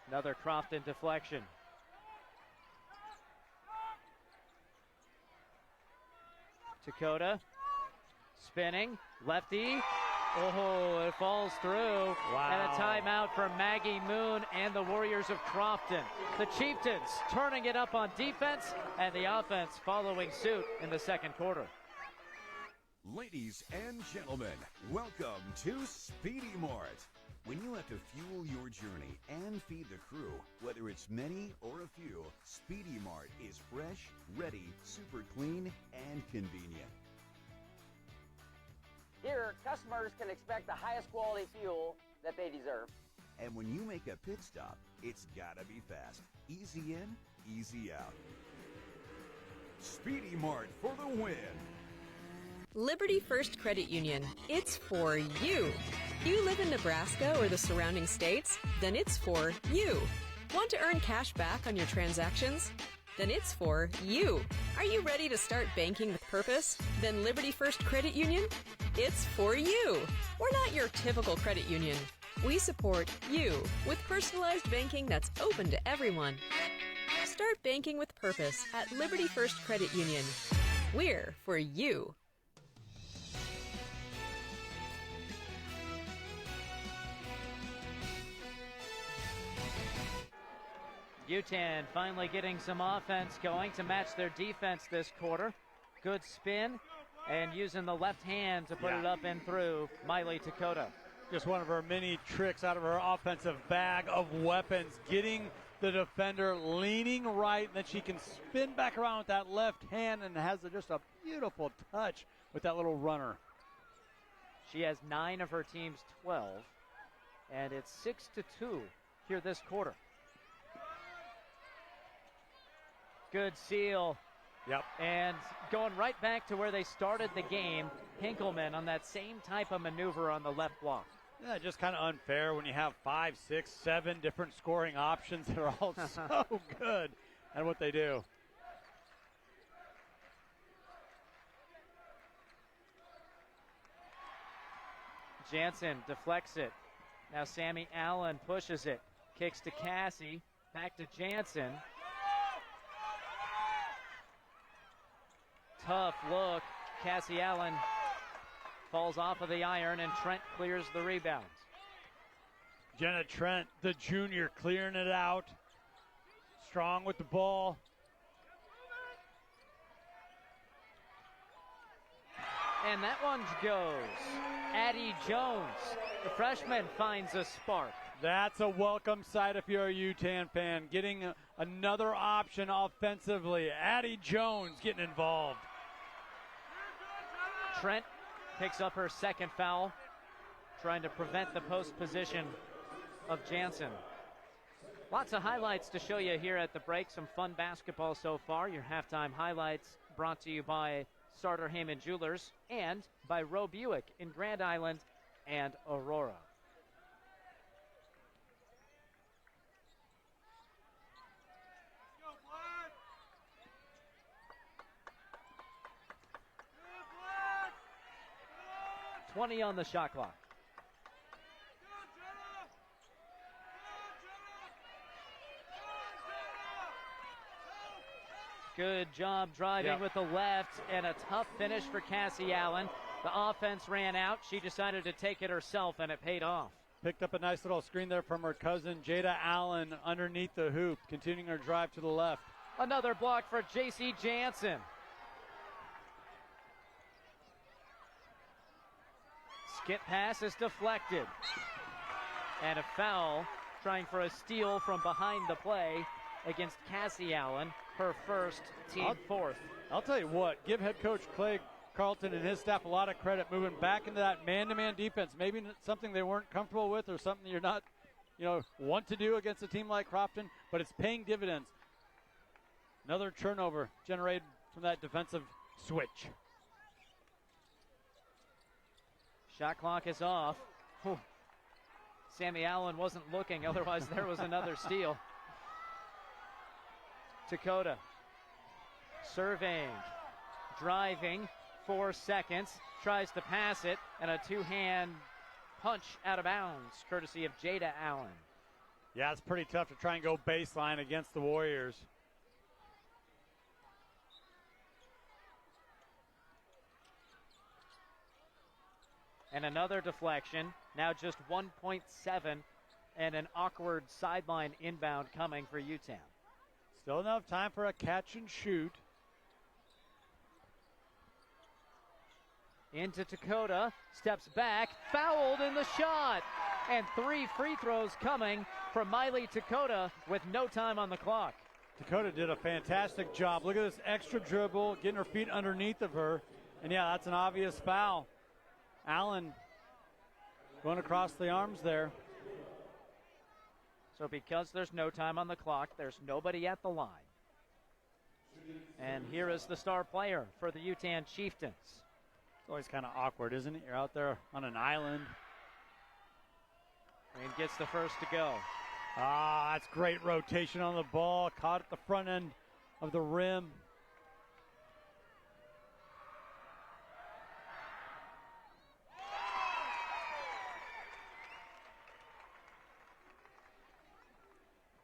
Another Crofton deflection. Dakota spinning, lefty. Oh, it falls through. Wow. And a timeout for Maggie Moon and the Warriors of Crofton. The Chieftains turning it up on defense, and the offense following suit in the second quarter. Ladies and gentlemen, welcome to Speedy Mart. When you have to fuel your journey and feed the crew, whether it's many or a few, Speedy Mart is fresh, ready, super clean, and convenient. Here, customers can expect the highest quality fuel that they deserve. And when you make a pit stop, it's gotta be fast. Easy in, easy out. Speedy Mart for the win. Liberty First Credit Union. It's for you. You live in Nebraska or the surrounding states? Then it's for you. Want to earn cash back on your transactions? Then it's for you. Are you ready to start banking with purpose? Then Liberty First Credit Union? It's for you. We're not your typical credit union. We support you with personalized banking that's open to everyone. Start banking with purpose at Liberty First Credit Union. We're for you. Yutan finally getting some offense going to match their defense this quarter. Good spin and using the left hand to put it up and through Miley Takota. Just one of her many tricks out of her offensive bag of weapons, getting the defender leaning right, and then she can spin back around with that left hand and has just a beautiful touch with that little runner. She has 9 of her team's 12, and it's 6-2 here this quarter. Good seal. Yep. And going right back to where they started the game, Hinkleman on that same type of maneuver on the left block. Yeah, just kind of unfair when you have 5, 6, 7 different scoring options that are all so good at what they do. Jansen deflects it. Now Sammy Allen pushes it. Kicks to Cassie. Back to Jansen. Tough look. Cassie Allen falls off of the iron, and Trent clears the rebounds. Jenna Trent, the junior, clearing it out. Strong with the ball. And that one goes. Addie Jones, the freshman, finds a spark. That's a welcome sight if you're a Yutan fan. Getting another option offensively. Addie Jones getting involved. Trent picks up her second foul, trying to prevent the post position of Jansen. Lots of highlights to show you here at the break. Some fun basketball so far. Your halftime highlights brought to you by Sartor Heyman Jewelers and by Roe Buick in Grand Island and Aurora. $20 on the shot clock. Good job driving with the left, and a tough finish for Cassie Allen. The offense ran out. She decided to take it herself, and it paid off. Picked up a nice little screen there from her cousin, Jada Allen, underneath the hoop, continuing her drive to the left. Another block for J.C. Jansen. Skip pass is deflected. And a foul, trying for a steal from behind the play against Cassie Allen, her first, team fourth. I'll tell you what, give head coach Clay Carlton and his staff a lot of credit moving back into that man-to-man defense. Maybe something they weren't comfortable with or something you're not, want to do against a team like Crofton, but it's paying dividends. Another turnover generated from that defensive switch. Shot clock is off. Whew. Sammy Allen wasn't looking, otherwise there was another steal. Dakota surveying, driving, 4 seconds, tries to pass it, and a two-hand punch out of bounds, courtesy of Jada Allen. Yeah, it's pretty tough to try and go baseline against the Warriors. And another deflection, now just 1.7, and an awkward sideline inbound coming for Yutan. Still enough time for a catch and shoot. Into Dakota, steps back, fouled in the shot. And 3 free throws coming from Miley Dakota with no time on the clock. Dakota did a fantastic job. Look at this extra dribble, getting her feet underneath of her. And yeah, that's an obvious foul. Allen going across the arms there. So because there's no time on the clock, there's nobody at the line. And here is the star player for the Yutan Chieftains. It's always kind of awkward, isn't it? You're out there on an island. And gets the first to go. Ah, that's great rotation on the ball. Caught at the front end of the rim.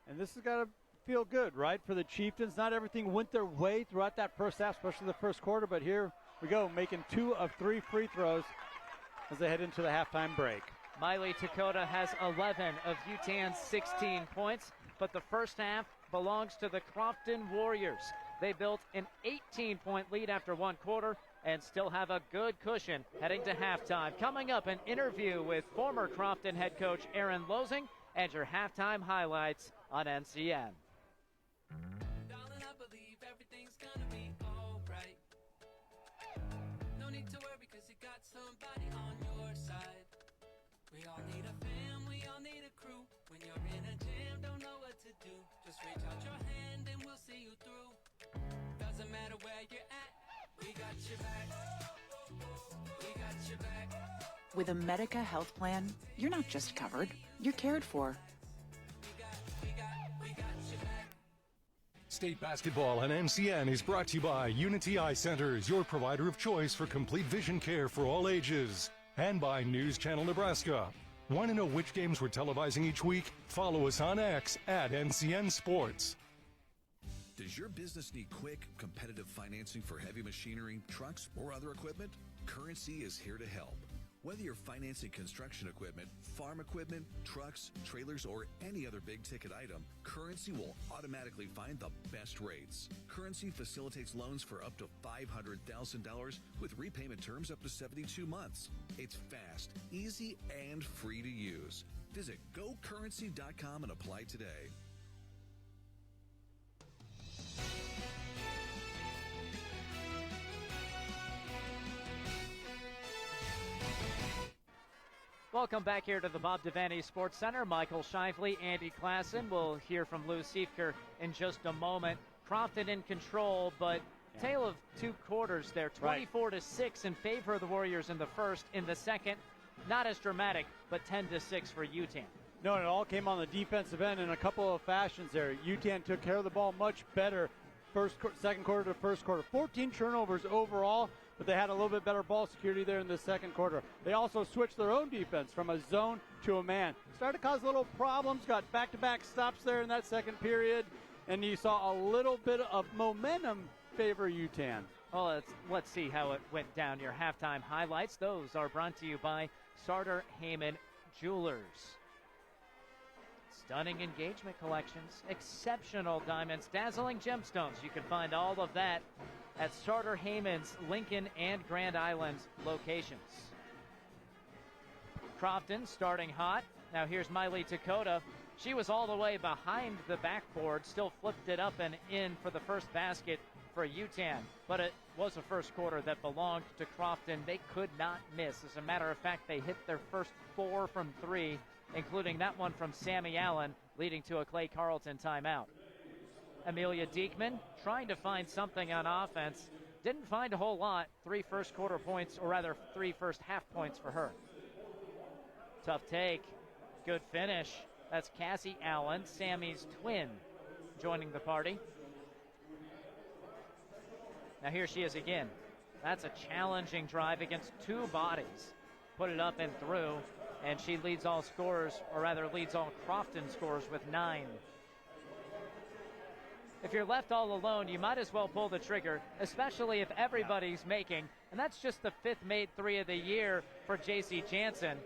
And this has got to feel good, right, for the Chieftains. Not everything went their way throughout that first half, especially the first quarter, but here we go, making 2 of 3 free throws as they head into the halftime break. Miley Takota has 11 of Yutan's 16 points, but the first half belongs to the Crofton Warriors. They built an 18-point lead after 1 quarter and still have a good cushion heading to halftime. Coming up, an interview with former Crofton head coach Aaron Losing and your halftime highlights on NCN. Darling, I believe everything's gonna be alright. No need to worry because you got somebody on your side. We all need a fam, we all need a crew. When you're in a jam, don't know what to do. Just reach out your hand and we'll see you through. Doesn't matter where you're at, we got your back. We got your back. With a Medica health plan, you're not just covered, you're cared for. State basketball on NCN is brought to you by Unity Eye Centers, your provider of choice for complete vision care for all ages. And by News Channel Nebraska. Want to know which games we're televising each week? Follow us on X at NCN Sports. Does your business need quick, competitive financing for heavy machinery, trucks, or other equipment? Currency is here to help. Whether you're financing construction equipment, farm equipment, trucks, trailers, or any other big-ticket item, Currency will automatically find the best rates. Currency facilitates loans for up to $500,000 with repayment terms up to 72 months. It's fast, easy, and free to use. Visit GoCurrency.com and apply today. Welcome back here to the Bob Devaney Sports Center. Michael Shively, Andy Klassen. We'll hear from Lou Siefker in just a moment. Crofton in control, but tale of 2 quarters there. 24-6 in favor of the Warriors in the first. In the second, not as dramatic, but 10-6 for Yutan. No, it all came on the defensive end in a couple of fashions there. Yutan took care of the ball much better second quarter to first quarter. 14 turnovers overall, but they had a little bit better ball security there in the second quarter. They also switched their own defense from a zone to a man. Started to cause little problems, got back-to-back stops there in that second period, and you saw a little bit of momentum favor Yutan. Well, let's see how it went down. Your halftime highlights, those are brought to you by Sartor Heyman Jewelers. Stunning engagement collections, exceptional diamonds, dazzling gemstones. You can find all of that at Sartor Heyman's Lincoln and Grand Island locations. Crofton starting hot. Now here's Miley Takota. She was all the way behind the backboard, still flipped it up and in for the first basket for Yutan. But it was a first quarter that belonged to Crofton. They could not miss. As a matter of fact, they hit their first 4 from 3, including that one from Sammy Allen, leading to a Clay Carlton timeout. Amelia Diekman trying to find something on offense. Didn't find a whole lot. 3 first quarter points, or rather 3 first half points for her. Tough take. Good finish. That's Cassie Allen, Sammy's twin, joining the party. Now here she is again. That's a challenging drive against 2 bodies. Put it up and through. And she leads all scorers, or rather leads all Crofton scorers with 9. If you're left all alone, you might as well pull the trigger, especially if everybody's making. And that's just the 5th made 3 of the year for J.C. Jansen.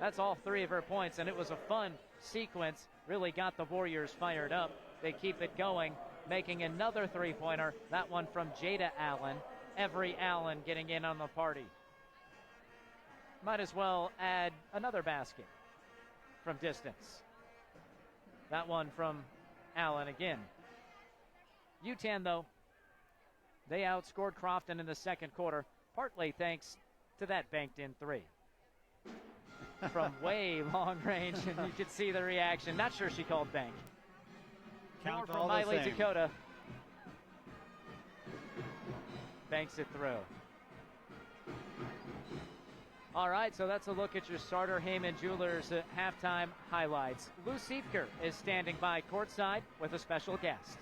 That's all 3 of her points, and it was a fun sequence. Really got the Warriors fired up. They keep it going, making another 3-pointer. That one from Jada Allen. Every Allen getting in on the party. Might as well add another basket from distance. That one from Allen again. Yutan, though, they outscored Crofton in the second quarter, partly thanks to that banked-in 3. From way long range, and you could see the reaction. Not sure she called bank. Count More from Miley Dakota. Banks it through. All right, so that's a look at your Sartor Heyman Jewelers halftime highlights. Lou Siefker is standing by courtside with a special guest.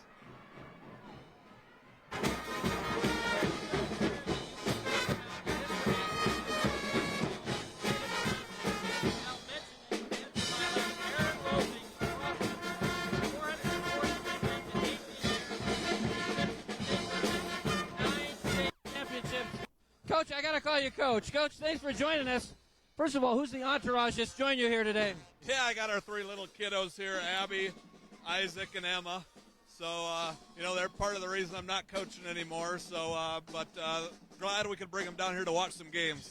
I got to call you Coach. Coach, thanks for joining us. First of all, who's the entourage that's joined you here today? Yeah, I got our 3 little kiddos here, Abby, Isaac, and Emma. So, they're part of the reason I'm not coaching anymore. So, but glad we could bring them down here to watch some games.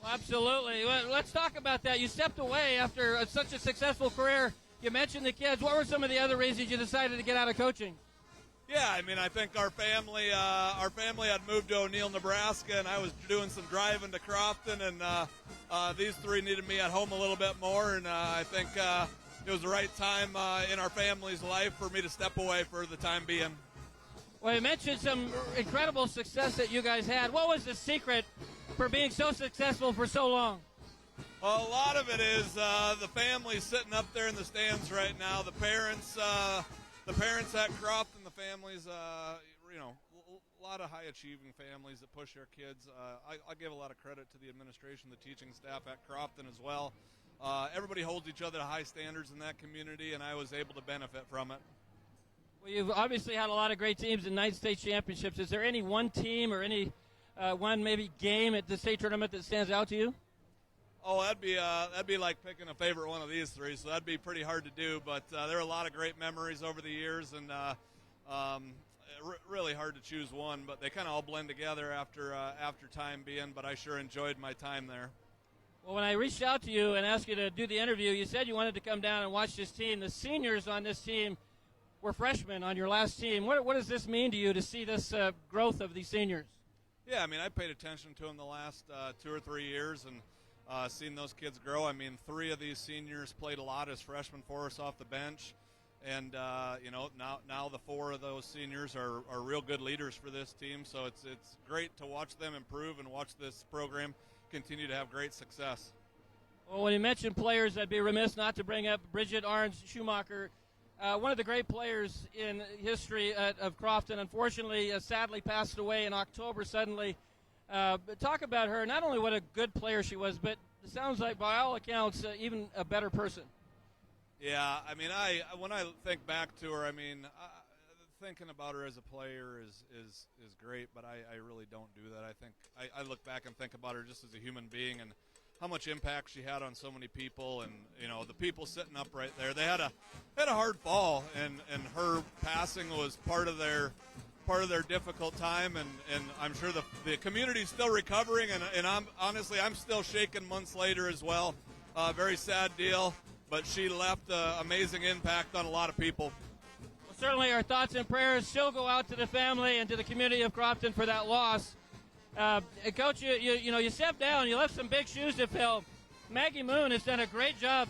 Well, absolutely. Well, let's talk about that. You stepped away after such a successful career. You mentioned the kids. What were some of the other reasons you decided to get out of coaching? Yeah, I think our family had moved to O'Neill, Nebraska, and I was doing some driving to Crofton, and these 3 needed me at home a little bit more, and I think it was the right time in our family's life for me to step away for the time being. Well, you mentioned some incredible success that you guys had. What was the secret for being so successful for so long? Well, a lot of it is the family sitting up there in the stands right now. The parents at Crofton, the families, a lot of high-achieving families that push their kids. I give a lot of credit to the administration, the teaching staff at Crofton as well. Everybody holds each other to high standards in that community, and I was able to benefit from it. Well, you've obviously had a lot of great teams in 9 state championships. Is there any one team or any one maybe game at the state tournament that stands out to you? Oh, that'd be like picking a favorite one of these 3, so that'd be pretty hard to do. But there are a lot of great memories over the years, and really hard to choose one. But they kind of all blend together after time being. But I sure enjoyed my time there. Well, when I reached out to you and asked you to do the interview, you said you wanted to come down and watch this team. The seniors on this team were freshmen on your last team. What does this mean to you to see this growth of these seniors? Yeah, I paid attention to them the last 2 or 3 years, and seen those kids grow. 3 of these seniors played a lot as freshmen for us off the bench, and now the 4 of those seniors are real good leaders for this team. So it's great to watch them improve and watch this program continue to have great success. Well, when you mention players, I'd be remiss not to bring up Bridget Arns Schumacher, one of the great players in history of Crofton. Unfortunately, sadly passed away in October suddenly. But talk about her, not only what a good player she was, but it sounds like by all accounts even a better person. Yeah, when I think back to her, thinking about her as a player is great, but I really don't do that. I think I look back and think about her just as a human being and how much impact she had on so many people, and the people sitting up right there. They had a hard fall, and her passing was part of their difficult time, and I'm sure the community's still recovering, and I'm still shaken months later as well. Very sad deal, but she left an amazing impact on a lot of people. Well, certainly our thoughts and prayers still go out to the family and to the community of Crofton for that loss. Coach, you stepped down, you left some big shoes to fill. Maggie Moon has done a great job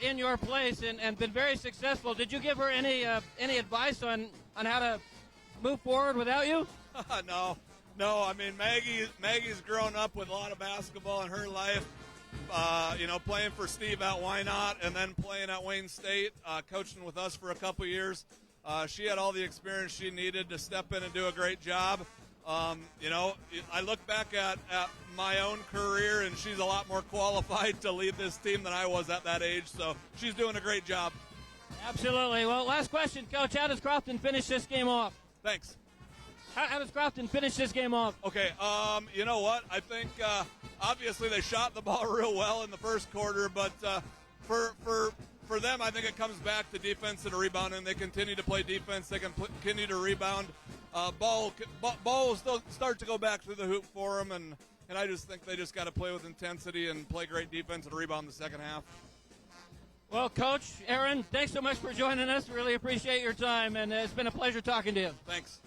in your place and been very successful. Did you give her any advice on how to move forward without you? No. Maggie's grown up with a lot of basketball in her life. Playing for Steve at Wynot and then playing at Wayne State, coaching with us for a couple years. She had all the experience she needed to step in and do a great job. I look back at my own career, and she's a lot more qualified to lead this team than I was at that age, so she's doing a great job. Absolutely. Well, last question, Coach. How does Crofton finish this game off? Thanks. How does Crofton finish this game off? Okay, you know what? I think obviously they shot the ball real well in the first quarter, but for them, I think it comes back to defense and rebounding. They continue to play defense. They can continue to rebound. Ball will still start to go back through the hoop for them, and I just think they just got to play with intensity and play great defense and rebound in the second half. Well, Coach, Aaron, thanks so much for joining us. Really appreciate your time, and it's been a pleasure talking to you. Thanks.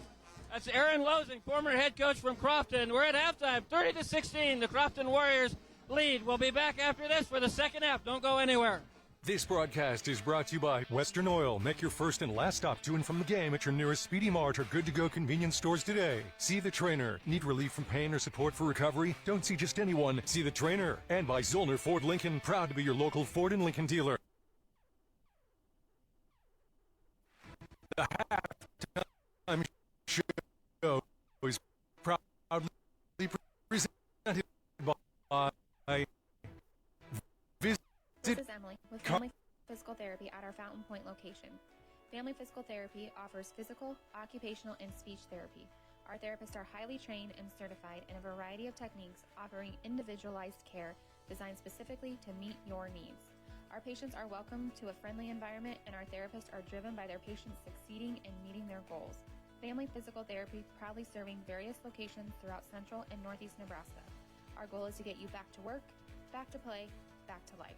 That's Aaron Losing, former head coach from Crofton. We're at halftime, 30-16. The Crofton Warriors lead. We'll be back after this for the second half. Don't go anywhere. This broadcast is brought to you by Western Oil. Make your first and last stop to and from the game at your nearest Speedy Mart or good-to-go convenience stores today. See the trainer. Need relief from pain or support for recovery? Don't see just anyone. See the trainer. And by Zollner Ford Lincoln, proud to be your local Ford and Lincoln dealer. The halftime show is proudly presented by This is Emily with Family Physical Therapy at our Fountain Point location. Family Physical Therapy offers physical, occupational, and speech therapy. Our therapists are highly trained and certified in a variety of techniques, offering individualized care designed specifically to meet your needs. Our patients are welcome to a friendly environment, and our therapists are driven by their patients succeeding and meeting their goals. Family Physical Therapy proudly serving various locations throughout Central and Northeast Nebraska. Our goal is to get you back to work, back to play, back to life.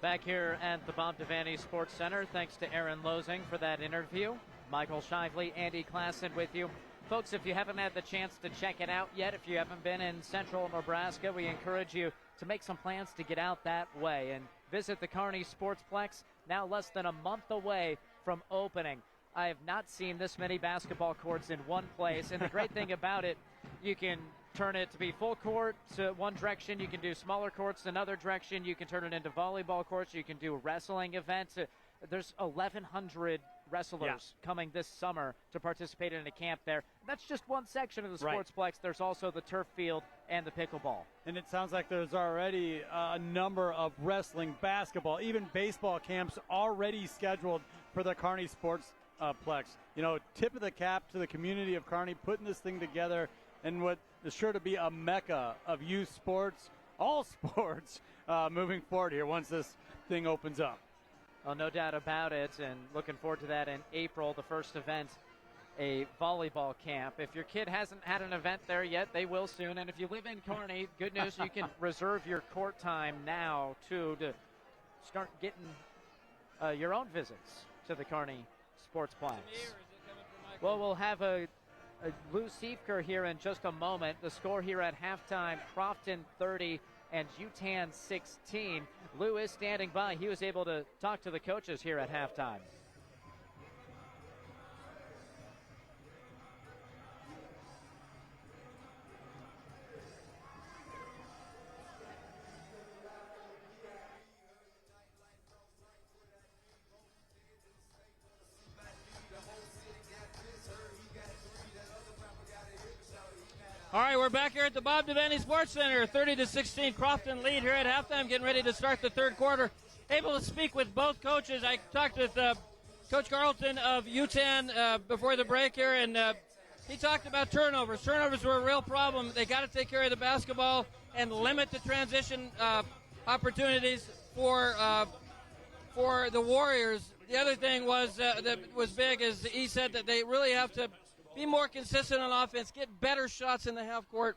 Back here at the Bob Devaney Sports Center, thanks to Aaron Losing for that interview. Michael Shively, Andy Klassen with you. Folks, if you haven't had the chance to check it out yet, if you haven't been in Central Nebraska, we encourage you to make some plans to get out that way and visit the Kearney Sportsplex, now less than a month away from opening. I have not seen this many basketball courts in one place, and the great thing about it, you can turn it to be full court to one direction. You can do smaller courts another direction. You can turn it into volleyball courts. You can do wrestling events. There's 1,100 wrestlers coming this summer to participate in a camp there. That's just one section of the Sportsplex. There's also the turf field and the pickleball. And it sounds like there's already a number of wrestling, basketball, even baseball camps already scheduled for the Kearney Sportsplex. You know, tip of the cap to the community of Kearney putting this thing together, and what is sure to be a mecca of youth sports, all sports, moving forward here once this thing opens up. Well, no doubt about it, and looking forward to that in April, the first event, a volleyball camp. If your kid hasn't had an event there yet, they will soon. And if you live in Kearney, good news, you can reserve your court time now, too, to start getting your own visits to the Kearney Sportsplex. Well, we'll have a Lou Siefker here in just a moment. The score here at halftime, Crofton 30 and Yutan 16. Lou is standing by. He was able to talk to the coaches here at halftime. All right, we're back here at the Bob Devaney Sports Center. 30-16 Crofton lead here at halftime, getting ready to start the third quarter. Able to speak with both coaches. I talked with Coach Carlton of Yutan before the break here, and he talked about turnovers. Turnovers were a real problem. They got to take care of the basketball and limit the transition opportunities for the Warriors. The other thing was that was big is he said that they really have to be more consistent on offense, get better shots in the half court,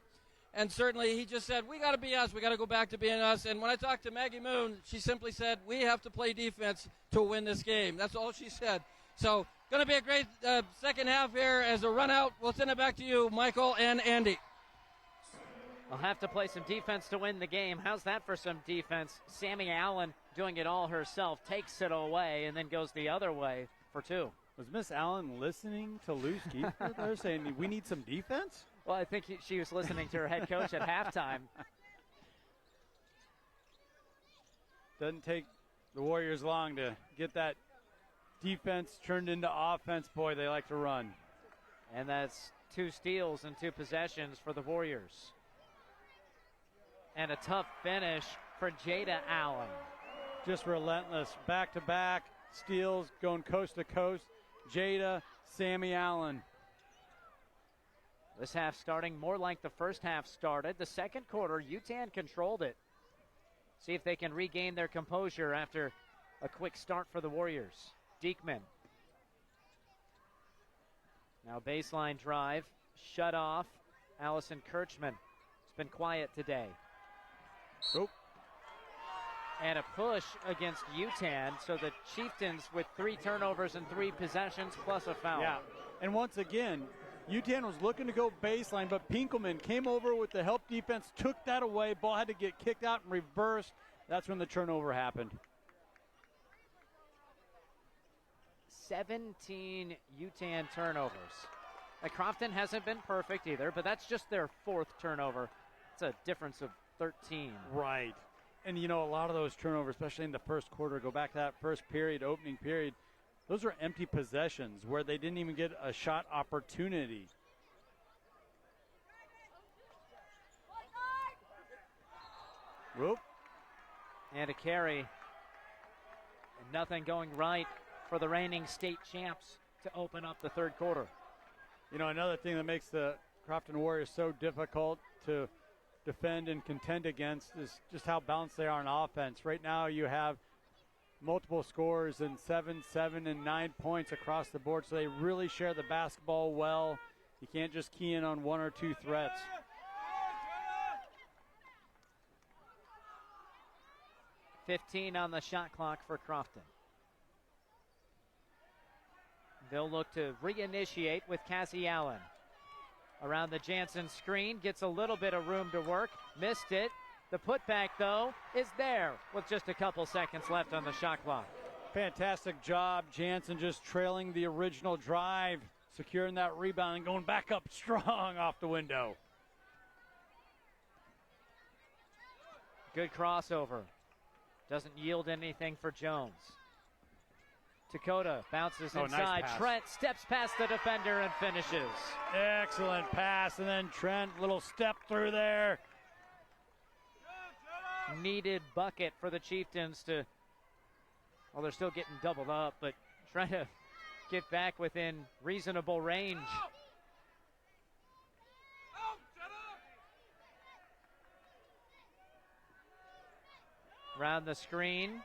and certainly he just said, we got to be us. We got to go back to being us. And when I talked to Maggie Moon, she simply said, we have to play defense to win this game. That's all she said. So going to be a great second half here as a run out. We'll send it back to you, Michael and Andy. I'll have to play some defense to win the game. How's that for some defense? Sammy Allen doing it all herself, takes it away, and then goes the other way for two. Was Miss Allen listening to Lou Siefker there saying we need some defense? Well, I think she was listening to her head coach at halftime. Doesn't take the Warriors long to get that defense turned into offense. Boy, they like to run. And that's 2 steals and 2 possessions for the Warriors. And a tough finish for Jada Allen. Just relentless. Back-to-back steals, going coast to coast. Jada, Sammy Allen. This half starting more like the first half started. The second quarter, Yutan controlled it. See if they can regain their composure after a quick start for the Warriors. Diekman. Now baseline drive, shut off. Allison Kirchman. It's been quiet today. Oh. And a push against Yutan, so the Chieftains with 3 turnovers and 3 possessions plus a foul. Yeah, and once again, Yutan was looking to go baseline, but Pinkelman came over with the help defense, took that away. Ball had to get kicked out and reversed. That's when the turnover happened. 17 Yutan turnovers. Crofton hasn't been perfect either, but that's just their 4th turnover. It's a difference of 13. Right. And, you know, a lot of those turnovers, especially in the first quarter, go back to that first period, opening period, those are empty possessions where they didn't even get a shot opportunity. Whoop. And a carry. And nothing going right for the reigning state champs to open up the third quarter. You know, another thing that makes the Crofton Warriors so difficult to defend and contend against is just how balanced they are on offense. Right now you have multiple scores and 7, 7, and 9 points across the board, so they really share the basketball well. You can't just key in on one or two threats. .15 on the shot clock for Crofton. They'll look to reinitiate with Cassie Allen. Around the Jansen screen, gets a little bit of room to work, missed it. The putback, though, is there with just a couple seconds left on the shot clock. Fantastic job, Jansen, just trailing the original drive, securing that rebound and going back up strong off the window. Good crossover. Doesn't yield anything for Jones. Dakota bounces inside. Nice pass. Trent steps past the defender and finishes. Excellent pass, and then Trent, little step through there. Needed bucket for the Chieftains to, well, they're still getting doubled up, but trying to get back within reasonable range. Around the screen,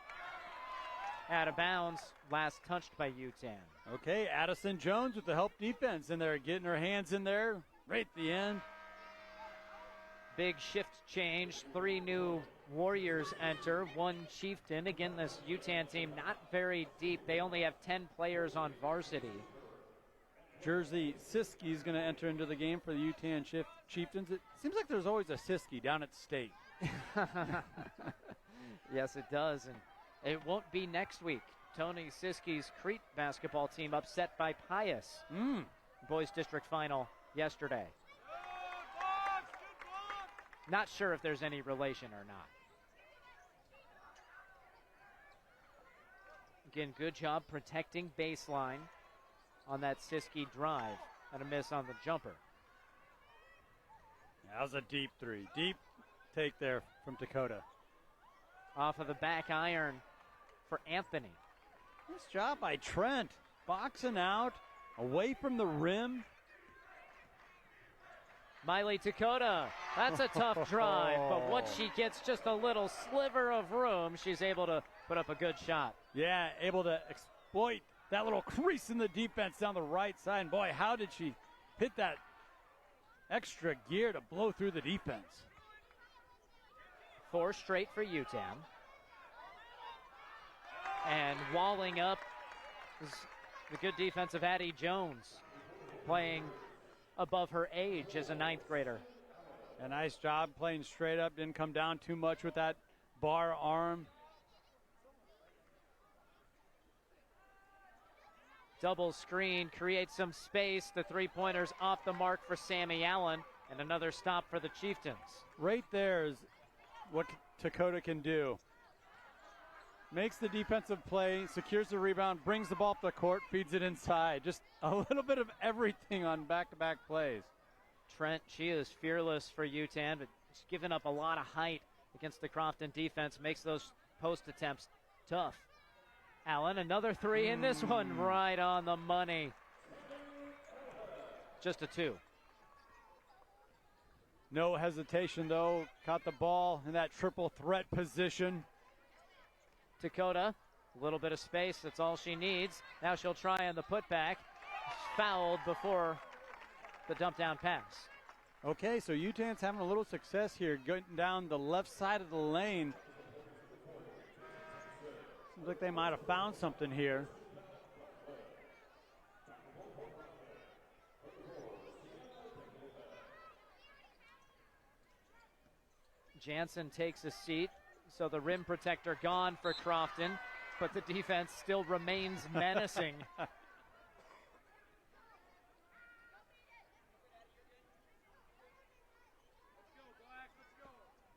out of bounds, last touched by Yutan. Okay, Addison Jones with the help defense in there, getting her hands in there right at the end. Big shift change. 3 new Warriors enter, 1 Chieftain. Again, this Yutan team not very deep. They only have 10 players on varsity. Jersey Siski is going to enter into the game for the Yutan Chieftains. It seems like there's always a Siski down at state. Yes, it does, and it won't be next week. Tony Siski's Crete basketball team upset by Pius. Boys District Final yesterday. Not sure if there's any relation or not. Again, good job protecting baseline on that Siski drive. And a miss on the jumper. That was a deep 3. Deep take there from Dakota. Off of the back iron for Anthony. Nice job by Trent. Boxing out, away from the rim. Miley Dakota, that's a tough drive, but once she gets just a little sliver of room, she's able to put up a good shot. Yeah, able to exploit that little crease in the defense down the right side. And boy, how did she hit that extra gear to blow through the defense? 4 straight for Yutan. And walling up is the good defense of Addie Jones, playing above her age as a 9th grader. A nice job playing straight up, didn't come down too much with that bar arm. Double screen creates some space. The 3-pointer's off the mark for Sammy Allen, and another stop for the Chieftains. Right there is what Dakota can do. Makes the defensive play, secures the rebound, brings the ball up the court, feeds it inside. Just a little bit of everything on back-to-back plays. Trent, she is fearless for Yutan, but she's given up a lot of height against the Crofton defense. Makes those post attempts tough. Allen, another 3 in this one, right on the money. Just a 2. No hesitation, though. Caught the ball in that triple threat position. Dakota, a little bit of space, that's all she needs. Now she'll try on the putback. Fouled before the dump down pass. Okay, so Yutan's having a little success here, going down the left side of the lane. Seems like they might have found something here. Jansen takes a seat, so the rim protector gone for Crofton, but the defense still remains menacing.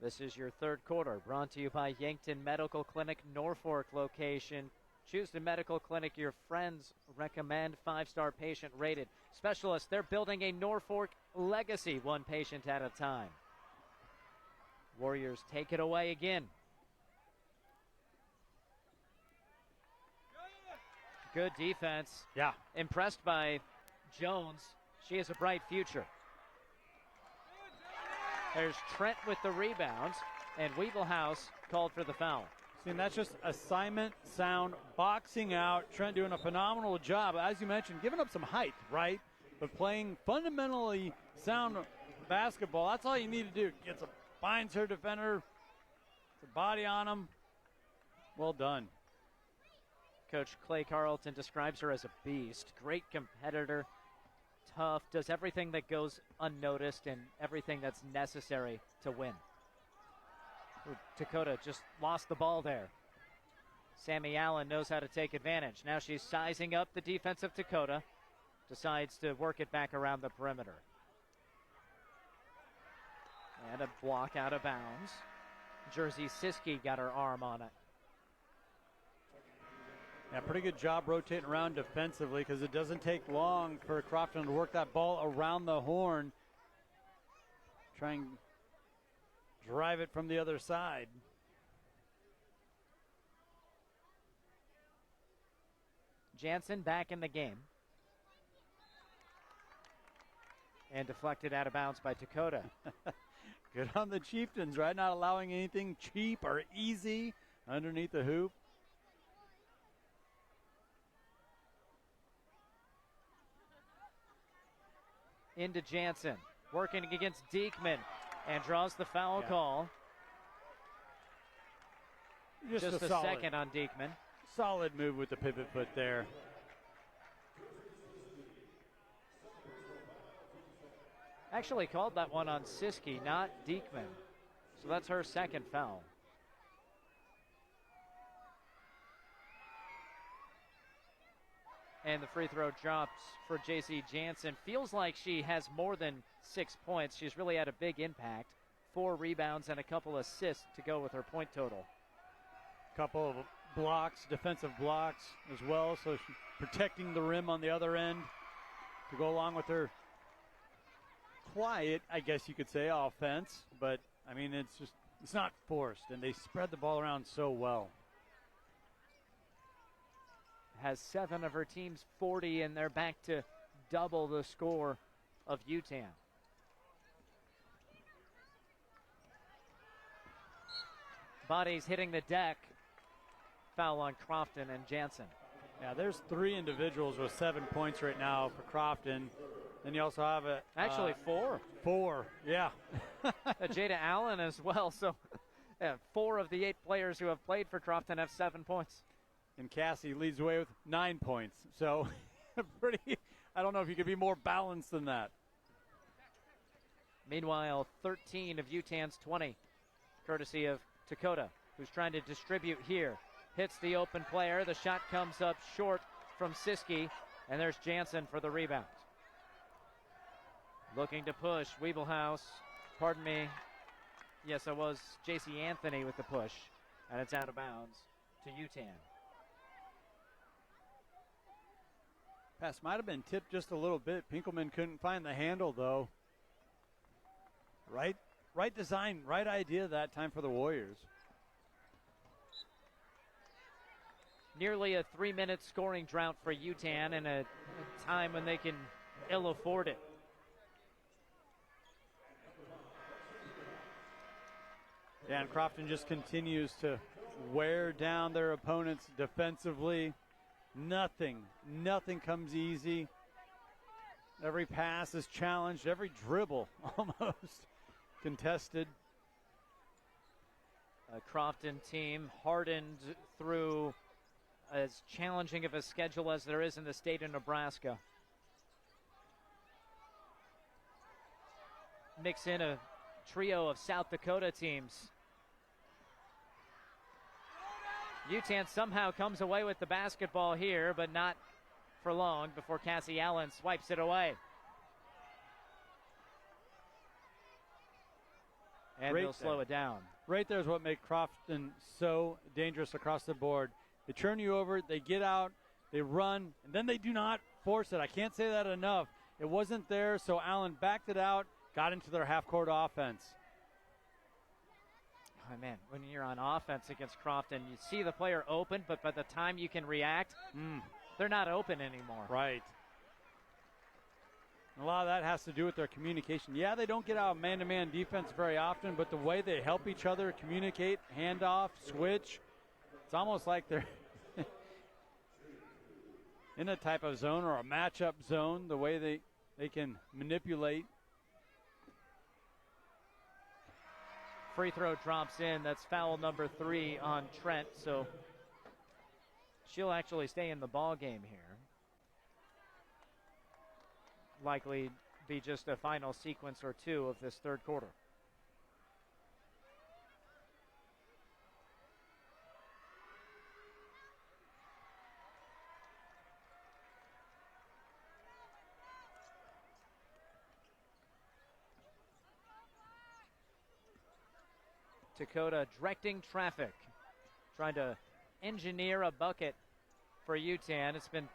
This is your third quarter, brought to you by Yankton Medical Clinic, Norfolk location. Choose the medical clinic your friends recommend, 5-star patient rated. Specialists, they're building a Norfolk legacy, 1 patient at a time. Warriors take it away again. Good defense. Yeah. Impressed by Jones. She has a bright future. There's Trent with the rebounds, and Weeblehouse called for the foul. See, and that's just assignment sound, boxing out. Trent doing a phenomenal job. As you mentioned, giving up some height, right? But playing fundamentally sound basketball. That's all you need to do. Finds her defender, the body on him. Well done. Coach Clay Carlton describes her as a beast. Great competitor, tough, does everything that goes unnoticed and everything that's necessary to win. Ooh, Dakota just lost the ball there. Sammy Allen knows how to take advantage. Now she's sizing up the defensive Dakota. Decides to work it back around the perimeter. And a block out of bounds. Jersey Siski got her arm on it. Yeah, pretty good job rotating around defensively because it doesn't take long for Crofton to work that ball around the horn. Try and drive it from the other side. Jansen back in the game. And deflected out of bounds by Dakota. Good on the Chieftains, right? Not allowing anything cheap or easy underneath the hoop. Into Jansen, working against Diekman, and draws the foul call. Just a second on Diekman. Solid move with the pivot foot there. Actually called that one on Siski, not Diekman. So that's her second foul. And the free throw drops for J.C. Jansen. Feels like she has more than 6 points. She's really had a big impact. 4 rebounds and a couple assists to go with her point total. Couple of blocks, defensive blocks as well. So she's protecting the rim on the other end to go along with her quiet, I guess you could say, offense. But, I mean, it's not forced. And they spread the ball around so well. Has 7 of her team's 40, and they're back to double the score of Yutan. Bodies hitting the deck. Foul on Crofton and Jansen. Yeah, there's 3 individuals with 7 points right now for Crofton. Then you also have Actually 4. 4, yeah. Jada Allen as well. So 4 of the 8 players who have played for Crofton have 7 points. And Cassie leads the way with 9 points. So I don't know if you could be more balanced than that. Meanwhile, 13 of Yutan's 20, courtesy of Dakota, who's trying to distribute here. Hits the open player. The shot comes up short from Siski, and there's Jansen for the rebound. Looking to push. Weeblehouse, pardon me. Yes, it was J.C. Anthony with the push, and it's out of bounds to Yutan. Pass might have been tipped just a little bit. Pinkelman couldn't find the handle, though. Right design, right idea that time for the Warriors. Nearly a 3-minute scoring drought for Yutan in a time when they can ill afford it. Yeah, and Crofton just continues to wear down their opponents defensively. Nothing comes easy. Every pass is challenged. Every dribble almost contested. A Crofton team hardened through as challenging of a schedule as there is in the state of Nebraska. Mix in a trio of South Dakota teams. Yutan somehow comes away with the basketball here, but not for long before Cassie Allen swipes it away. And they'll slow it down. Right there is what makes Crofton so dangerous across the board. They turn you over, they get out, they run, and then they do not force it. I can't say that enough. It wasn't there, so Allen backed it out, got into their half-court offense. Man, when you're on offense against Crofton, you see the player open, but by the time you can react, they're not open anymore. Right. A lot of that has to do with their communication. Yeah, they don't get out of man-to-man defense very often, but the way they help each other communicate, handoff, switch, it's almost like they're in a type of zone or a matchup zone, the way they can manipulate. Free throw drops in. That's foul number 3 on Trent, so she'll actually stay in the ball game here. Likely be just a final sequence or 2 of this third quarter. Dakota directing traffic, trying to engineer a bucket for Yutan. It's been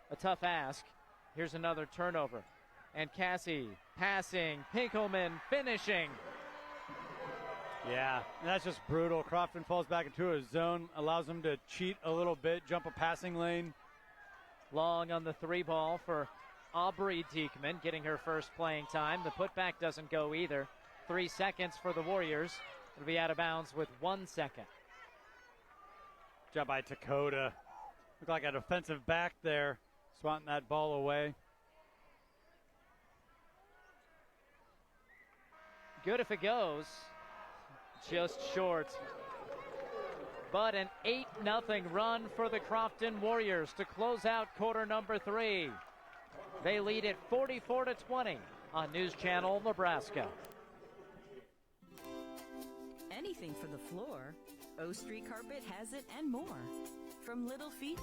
a tough ask. Here's another turnover. And Cassie passing, Pinkelman finishing. Yeah, that's just brutal. Crofton falls back into a zone, allows them to cheat a little bit, jump a passing lane. Long on the 3 ball for Aubrey Diekman, getting her first playing time. The putback doesn't go either. 3 seconds for the Warriors. It'll be out of bounds with 1 second. Job by Dakota. Looked like a defensive back there, swatting that ball away. Good if it goes. Just short. But an 8-0 run for the Crofton Warriors to close out quarter number 3. They lead it 44-20 on News Channel Nebraska. Anything for the floor, O Street Carpet has it and more. From little feet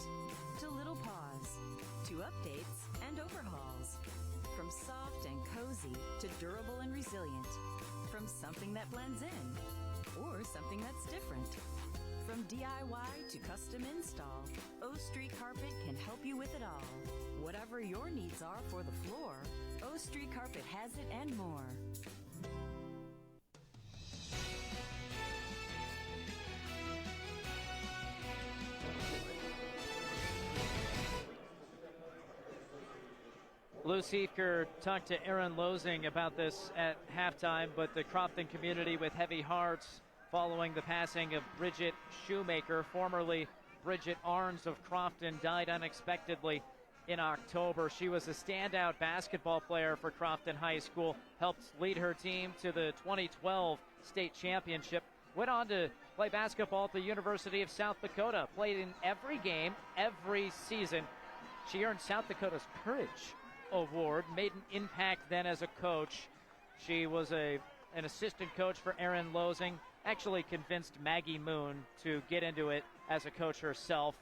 to little paws, to updates and overhauls. From soft and cozy to durable and resilient. From something that blends in or something that's different. From DIY to custom install, O Street Carpet can help you with it all. Whatever your needs are for the floor, O Street Carpet has it and more. Lou Siefker talked to Aaron Losing about this at halftime, but the Crofton community with heavy hearts following the passing of Bridget Shoemaker, formerly Bridget Arns of Crofton, died unexpectedly in October. She was a standout basketball player for Crofton High School, helped lead her team to the 2012 state championship, went on to play basketball at the University of South Dakota, played in every game, every season. She earned South Dakota's Courage Award, made an impact then as a coach. She was an assistant coach for Aaron Losing, actually convinced Maggie Moon to get into it as a coach herself,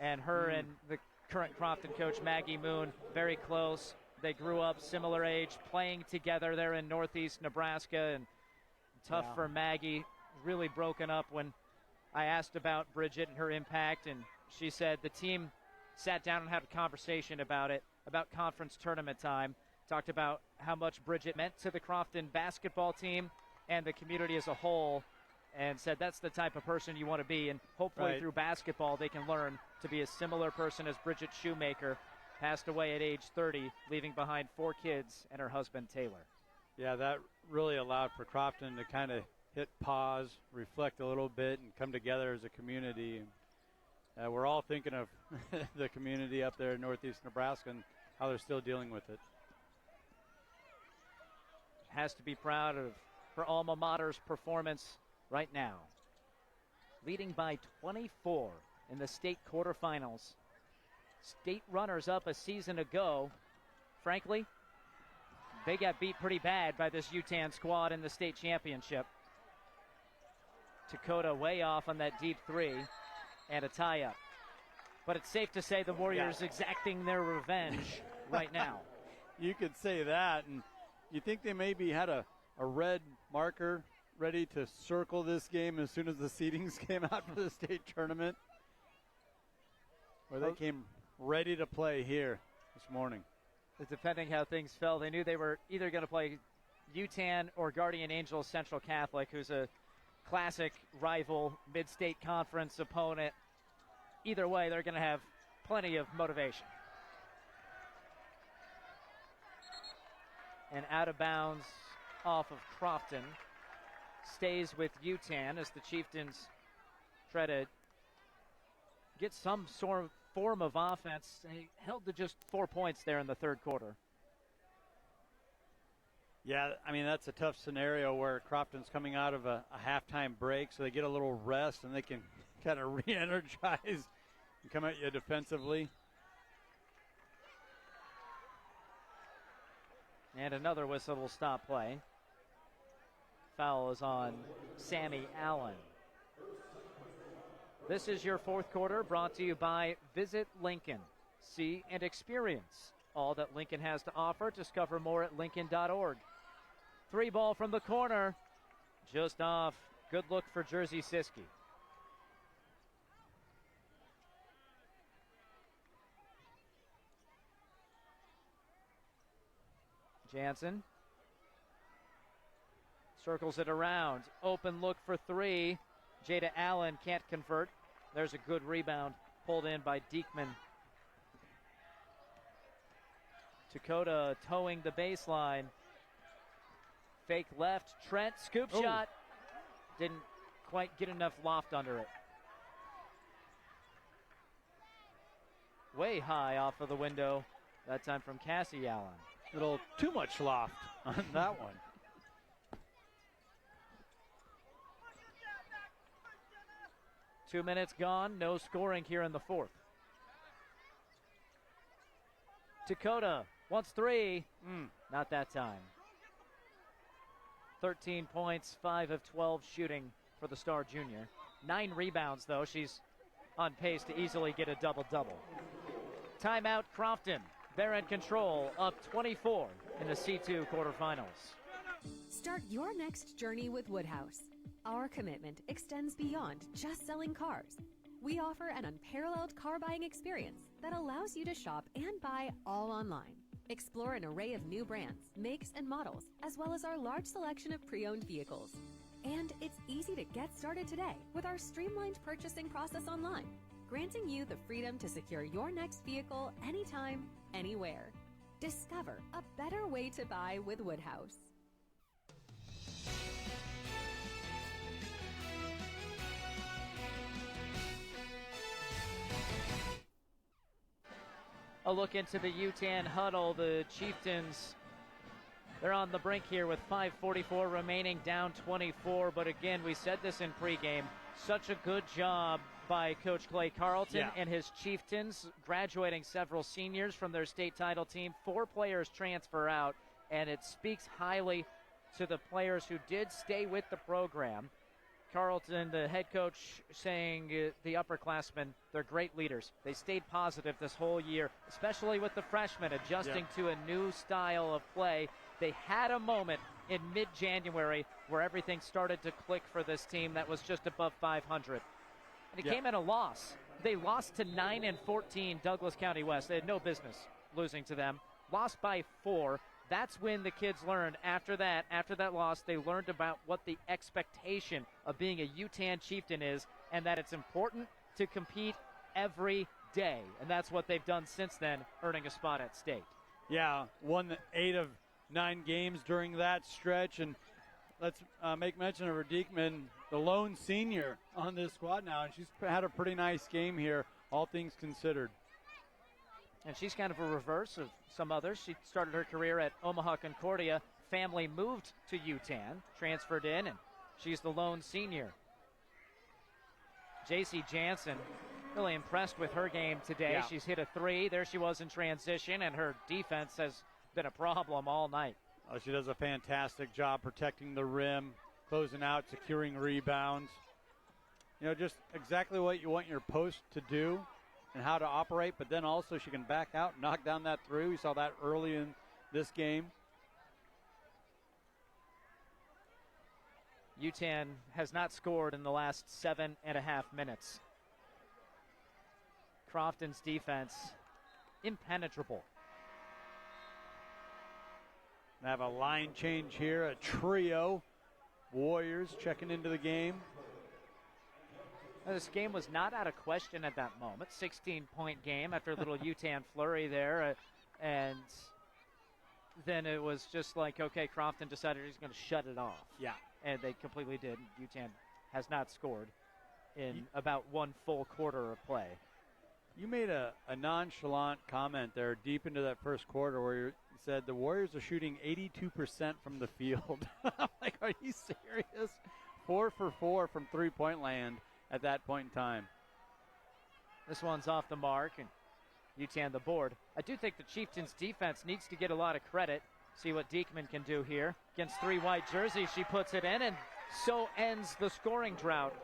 and her and the current Crofton coach Maggie Moon very close. They grew up similar age, playing together there in Northeast Nebraska, and tough for Maggie, really broken up when I asked about Bridget and her impact, and she said the team sat down and had a conversation about it, about conference tournament time, talked about how much Bridget meant to the Crofton basketball team and the community as a whole, and said that's the type of person you want to be, and hopefully through basketball they can learn to be a similar person as Bridget Shoemaker, passed away at age 30, leaving behind 4 kids and her husband Taylor. Yeah, that really allowed for Crofton to kind of hit pause, reflect a little bit, and come together as a community. We're all thinking of the community up there in Northeast Nebraska and how they're still dealing with it. Has to be proud of her alma mater's performance right now. Leading by 24 in the state quarterfinals. State runners-up a season ago. Frankly, they got beat pretty bad by this Yutan squad in the state championship. Dakota way off on that deep 3 and a tie-up. But it's safe to say the Warriors exacting their revenge right now. You could say that, and you think they maybe had a red marker ready to circle this game as soon as the seedings came out for the state tournament? Or they came ready to play here this morning. Depending how things fell, they knew they were either going to play Yutan or Guardian Angels Central Catholic, who's a classic rival, mid-state conference opponent. Either way, they're going to have plenty of motivation. And out of bounds off of Crofton. Stays with Yutan as the Chieftains try to get some sort of form of offense. They held to just 4 points there in the third quarter. Yeah, I mean, that's a tough scenario where Crofton's coming out of a halftime break, so they get a little rest and they can kind of re-energize and come at you defensively. And another whistle will stop play. Foul is on Sammy Allen. This is your fourth quarter, brought to you by Visit Lincoln. See and experience all that Lincoln has to offer. Discover more at Lincoln.org. 3 ball from the corner. Just off. Good look for Jersey Siskey. Jansen circles it around. Open look for 3. Jada Allen can't convert. There's a good rebound pulled in by Diekman. Dakota towing the baseline. Fake left. Trent, scoop shot. Didn't quite get enough loft under it. Way high off of the window. That time from Cassie Allen. A little too much loft on that one. Two minutes gone, no scoring here in the fourth. Dakota wants 3. Not that time. 13 points, 5 of 12 shooting for the star junior. 9 rebounds, though. She's on pace to easily get a double-double. Timeout, Crofton. They're in control, up 24 in the C2 quarterfinals. Start your next journey with Woodhouse. Our commitment extends beyond just selling cars. We offer an unparalleled car buying experience that allows you to shop and buy all online. Explore an array of new brands, makes, and models, as well as our large selection of pre-owned vehicles. And it's easy to get started today with our streamlined purchasing process online, granting you the freedom to secure your next vehicle anytime, anywhere. Discover a better way to buy with Woodhouse. A look into the Yutan huddle. The Chieftains, they're on the brink here with 5:44 remaining, down 24. But again, we said this in pregame, such a good job by Coach Clay Carlton and his Chieftains, graduating several seniors from their state title team. 4 players transfer out, and it speaks highly to the players who did stay with the program. Carlton, the head coach, saying the upperclassmen, they're great leaders. They stayed positive this whole year, especially with the freshmen adjusting to a new style of play. They had a moment in mid-January where everything started to click for this team that was just above 500. And it came in a loss. They lost to 9-14 Douglas County West. They had no business losing to them. Lost by 4. That's when the kids learned after that loss, they learned about what the expectation of being a Yutan Chieftain is, and that it's important to compete every day. And that's what they've done since then, earning a spot at state. Yeah, won 8 of 9 games during that stretch. And let's make mention of her Diekman, the lone senior on this squad now. And she's had a pretty nice game here, all things considered. And she's kind of a reverse of some others. She started her career at Omaha Concordia. Family moved to Yutan, transferred in, and she's the lone senior. J.C. Jansen, really impressed with her game today. Yeah. She's hit a 3. There she was in transition, and her defense has been a problem all night. Oh, she does a fantastic job protecting the rim, closing out, securing rebounds. You know, just exactly what you want your post to do and how to operate, but then also she can back out and knock down that 3. We saw that early in this game. Yutan has not scored in the last 7.5 minutes. Crofton's defense, impenetrable. They have a line change here, a trio. Warriors checking into the game. This game was not out of question at that moment. 16-point game after a little Yutan flurry there. And then it was just like, okay, Crofton decided he's going to shut it off. Yeah. And they completely did. Yutan has not scored in about one full quarter of play. You made a nonchalant comment there deep into that first quarter where you said the Warriors are shooting 82% from the field. I'm like, are you serious? 4 for 4 from three-point land at that point in time. This one's off the mark, and Yutan the board. I do think the Chieftains' defense needs to get a lot of credit. See what Diekman can do here. Against 3 white jerseys, she puts it in, and so ends the scoring drought.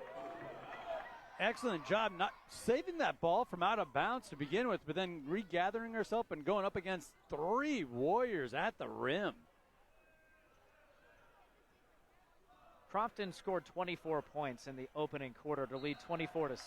Excellent job not saving that ball from out of bounds to begin with, but then regathering herself and going up against 3 Warriors at the rim. Crofton scored 24 points in the opening quarter to lead 24-6.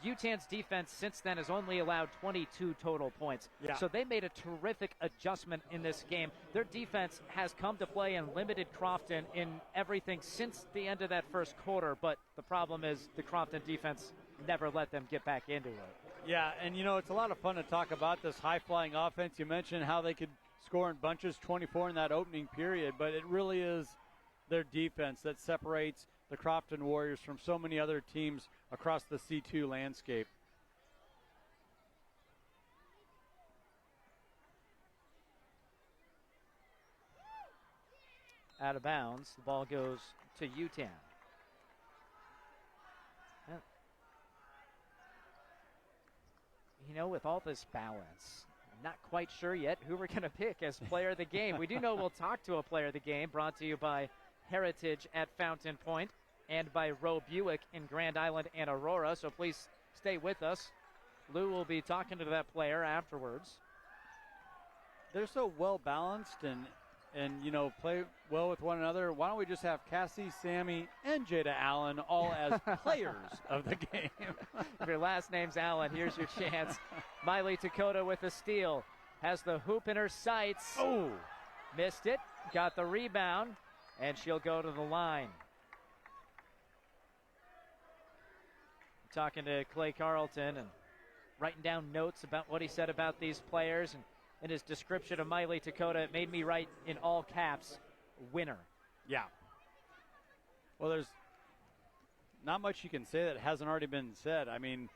Yutan's defense since then has only allowed 22 total points. Yeah. So they made a terrific adjustment in this game. Their defense has come to play and limited Crofton in everything since the end of that first quarter, but the problem is the Crofton defense never let them get back into it. Yeah, and it's a lot of fun to talk about this high-flying offense. You mentioned how they could score in bunches, 24 in that opening period, but it really is their defense that separates the Crofton Warriors from so many other teams across the C2 landscape. Out of bounds, the ball goes to Yutan. With all this balance, I'm not quite sure yet who we're going to pick as player of the game. We do know we'll talk to a player of the game, brought to you by Heritage at Fountain Point and by Roe Buick in Grand Island and Aurora, so please stay with us. Lou will be talking to that player afterwards. They're so well balanced and play well with one another. Why don't we just have Cassie, Sammy, and Jada Allen all as players of the game? If your last name's Allen, here's your chance. Miley Takota with a steal. Has the hoop in her sights. Oh! Missed it. Got the rebound. And she'll go to the line. Talking to Clay Carlton and writing down notes about what he said about these players. And in his description of Miley Takota, it made me write in all caps, winner. Yeah. Well, there's not much you can say that hasn't already been said. I mean,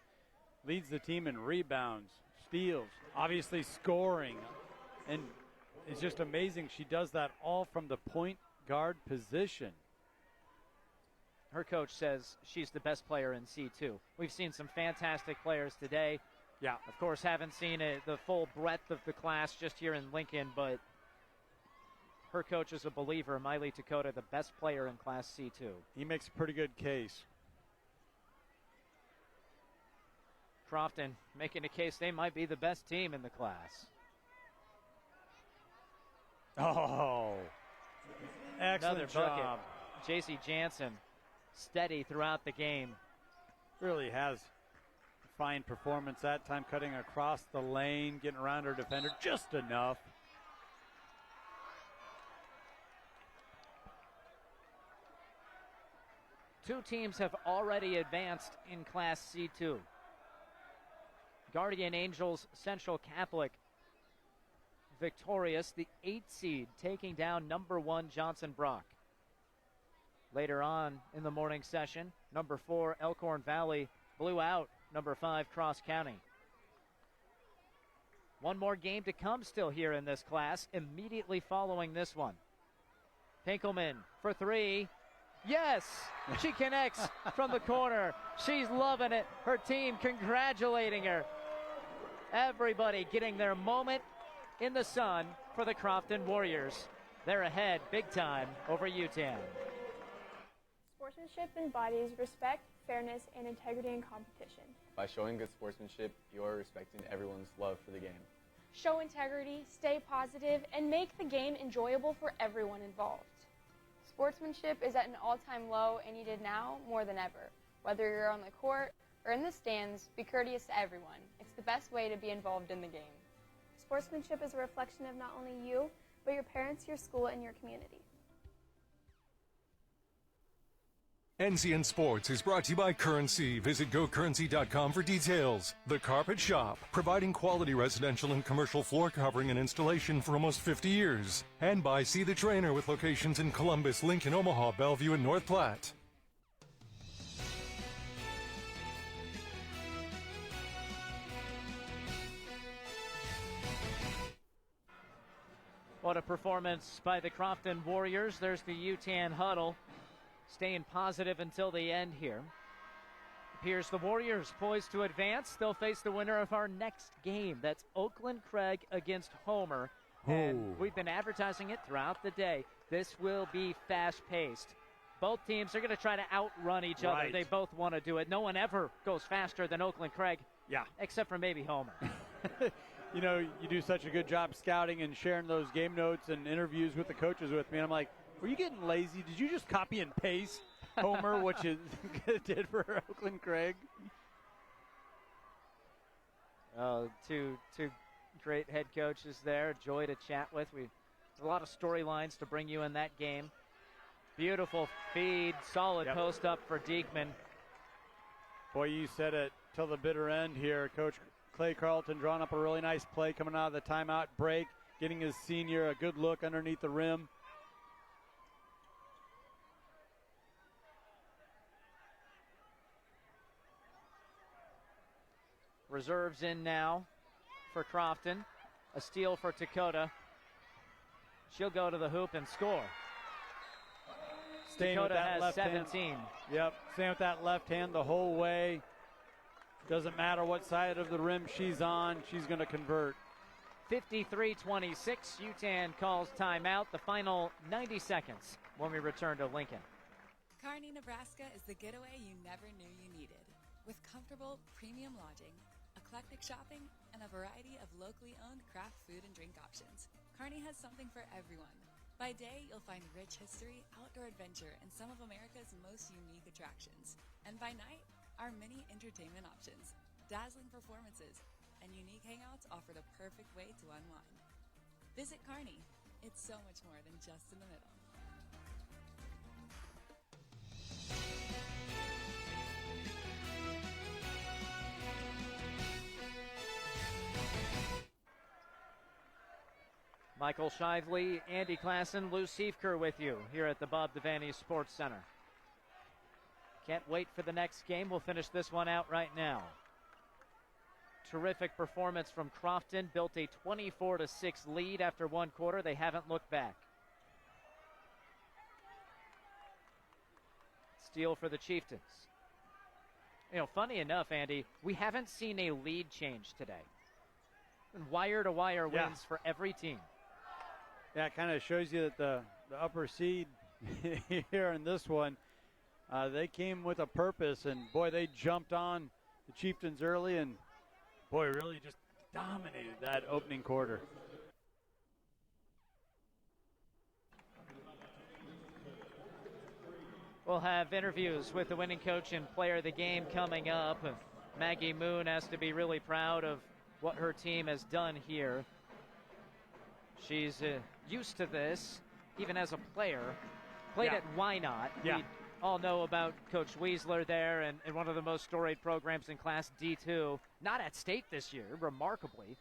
leads the team in rebounds, steals, obviously scoring. And it's just amazing she does that all from the point guard position. Her coach says she's the best player in C2. We've seen some fantastic players today. Yeah. Of course, haven't seen the full breadth of the class just here in Lincoln, but her coach is a believer. Miley Takota, the best player in Class C2. He makes a pretty good case. Crofton making a case they might be the best team in the class. Oh, excellent Another job. bucket. J.C. Jansen steady throughout the game. Really has fine performance that time, cutting across the lane, getting around her defender just enough. Two teams have already advanced in Class C2. Guardian Angels Central Catholic victorious, the 8th seed taking down number 1 Johnson Brock. Later on in the morning session, number 4 Elkhorn Valley blew out number 5 Cross County. One more game to come still here in this class, immediately following this one. Pinkelman for 3. Yes, she connects from the corner. She's loving it. Her team congratulating her. Everybody getting their moment in the sun for the Crofton Warriors. They're ahead big time over Yutan. Sportsmanship embodies respect, fairness, and integrity in competition. By showing good sportsmanship, you are respecting everyone's love for the game. Show integrity, stay positive, and make the game enjoyable for everyone involved. Sportsmanship is at an all-time low and needed now more than ever. Whether you're on the court or in the stands, be courteous to everyone. It's the best way to be involved in the game. Sportsmanship is a reflection of not only you, but your parents, your school, and your community. NCN Sports is brought to you by Currency. Visit gocurrency.com for details. The Carpet Shop, providing quality residential and commercial floor covering and installation for almost 50 years. And by See the Trainer with locations in Columbus, Lincoln, Omaha, Bellevue, and North Platte. What a performance by the Crofton Warriors. There's the Yutan huddle, staying positive until the end here. Appears the Warriors poised to advance. They'll face the winner of our next game. That's Oakland Craig against Homer. And we've been advertising it throughout the day. This will be fast-paced. Both teams are going to try to outrun each other. They both want to do it. No one ever goes faster than Oakland Craig. Yeah. Except for maybe Homer. You know, you do such a good job scouting and sharing those game notes and interviews with the coaches with me. And I'm like, were you getting lazy? Did you just copy and paste Homer, what you did for Oakland Craig? Two great head coaches there. Joy to chat with. A lot of storylines to bring you in that game. Beautiful feed, solid post up for Diekman. Boy, you said it till the bitter end here. Coach Clay Carlton drawing up a really nice play coming out of the timeout break, getting his senior a good look underneath the rim. Reserves in now for Crofton. A steal for Dakota. She'll go to the hoop and score. Staying Dakota with that has left 17. Hand. Yep, staying with that left hand the whole way. Doesn't matter what side of the rim she's on, she's going to convert. 53-26, Yutan calls timeout. The final 90 seconds when we return to Lincoln. Kearney, Nebraska is the getaway you never knew you needed. With comfortable, premium lodging, eclectic shopping, and a variety of locally owned craft food and drink options, Kearney has something for everyone. By day, you'll find rich history, outdoor adventure, and some of America's most unique attractions. And by night, our many entertainment options, dazzling performances, and unique hangouts offer the perfect way to unwind. Visit Kearney. It's so much more than just in the middle. Michael Shively, Andy Klassen, Lou Siefker with you here at the Bob Devaney Sports Center. Can't wait for the next game. We'll finish this one out right now. Terrific performance from Crofton. Built a 24-6 lead after one quarter. They haven't looked back. Steal for the Chieftains. You know, funny enough, Andy, we haven't seen a lead change today. Wire-to-wire wins for every team. Yeah, it kind of shows you that the upper seed here in this one, they came with a purpose, and boy, they jumped on the Chieftains early, and boy, really just dominated that opening quarter. We'll have interviews with the winning coach and player of the game coming up. Maggie Moon has to be really proud of what her team has done here. She's used to this, even as a player. Played at Why Not. Yeah. We all know about Coach Weisler there and one of the most storied programs in Class D2. Not at State this year, remarkably.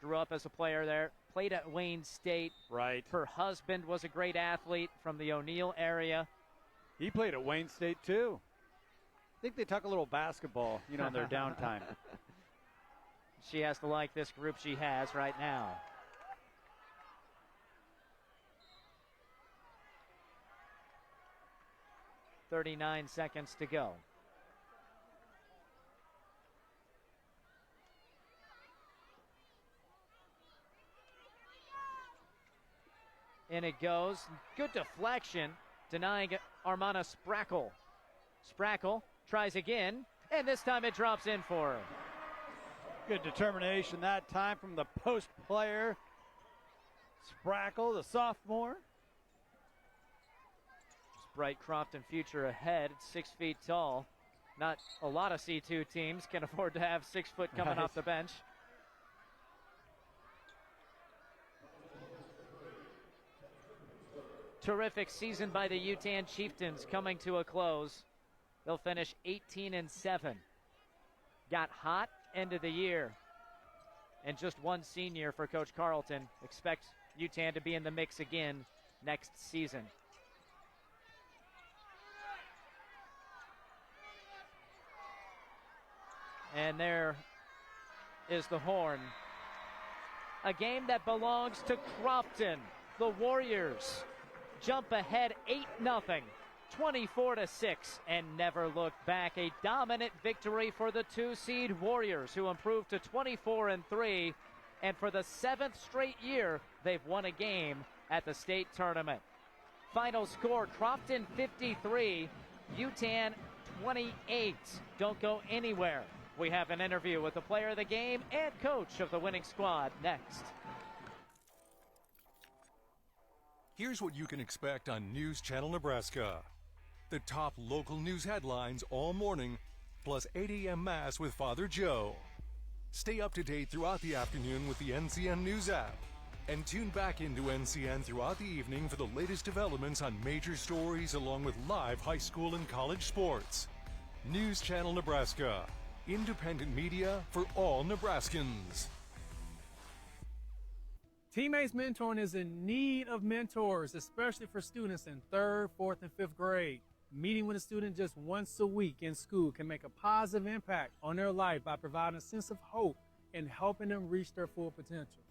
Grew up as a player there. Played at Wayne State. Right. Her husband was a great athlete from the O'Neill area. He played at Wayne State, too. I think they talk a little basketball, you know, in their downtime. She has to like this group she has right now. .39 seconds to go. And it goes. Good deflection, denying Armana Sprackle. Sprackle tries again, and this time it drops in for her. Good determination that time from the post player. Sprackle, the sophomore. Bright Crofton future ahead, 6 feet tall. Not a lot of C2 teams can afford to have 6 foot coming off the bench. terrific season by the Yutan Chieftains coming to a close. They'll finish 18-7. Got hot end of the year. And just one senior for Coach Carlton. Expect Yutan to be in the mix again next season. And there is the horn. A game that belongs to Crofton. The Warriors jump ahead 8-0, 24-6, and never look back. A dominant victory for the 2-seed Warriors, who improved to 24-3, and for the 7th straight year, they've won a game at the state tournament. Final score, Crofton 53, Yutan 28. Don't go anywhere. We have an interview with the player of the game and coach of the winning squad next. Here's what you can expect on News Channel Nebraska. The top local news headlines all morning, plus 8 a.m. Mass with Father Joe. Stay up to date throughout the afternoon with the NCN News app. And tune back into NCN throughout the evening for the latest developments on major stories along with live high school and college sports. News Channel Nebraska. Independent media for all Nebraskans. Teammates Mentoring is in need of mentors, especially for students in 3rd, 4th, and 5th grade. Meeting with a student just once a week in school can make a positive impact on their life by providing a sense of hope and helping them reach their full potential.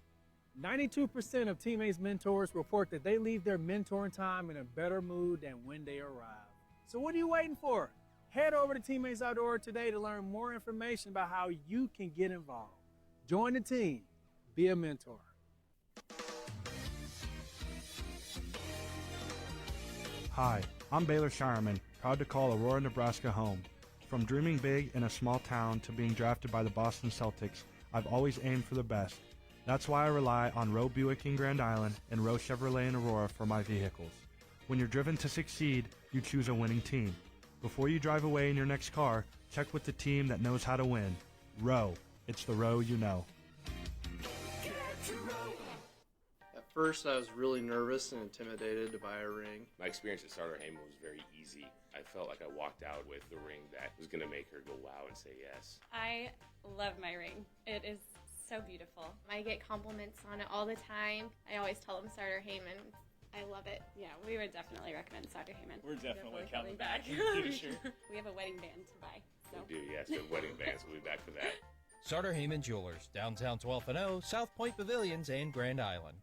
92% of Teammates Mentors report that they leave their mentoring time in a better mood than when they arrive. So what are you waiting for? Head over to Teammates Outdoor today to learn more information about how you can get involved. Join the team. Be a mentor. Hi, I'm Baylor Shireman, proud to call Aurora, Nebraska home. From dreaming big in a small town to being drafted by the Boston Celtics, I've always aimed for the best. That's why I rely on Roe Buick in Grand Island and Roe Chevrolet in Aurora for my vehicles. When you're driven to succeed, you choose a winning team. Before you drive away in your next car, check with the team that knows how to win. Roe, it's the Roe you know. At first, I was really nervous and intimidated to buy a ring. My experience at Starter Heyman was very easy. I felt like I walked out with the ring that was going to make her go wow and say yes. I love my ring. It is so beautiful. I get compliments on it all the time. I always tell them Starter Heyman. I love it. Yeah, we would definitely recommend Starter Heyman. We're definitely coming back. Sure. We have a wedding band to buy. So. We do, yes. The wedding bands. We'll be back for that. Starter Heyman Jewelers, downtown 12th and O, South Point Pavilions, and Grand Island.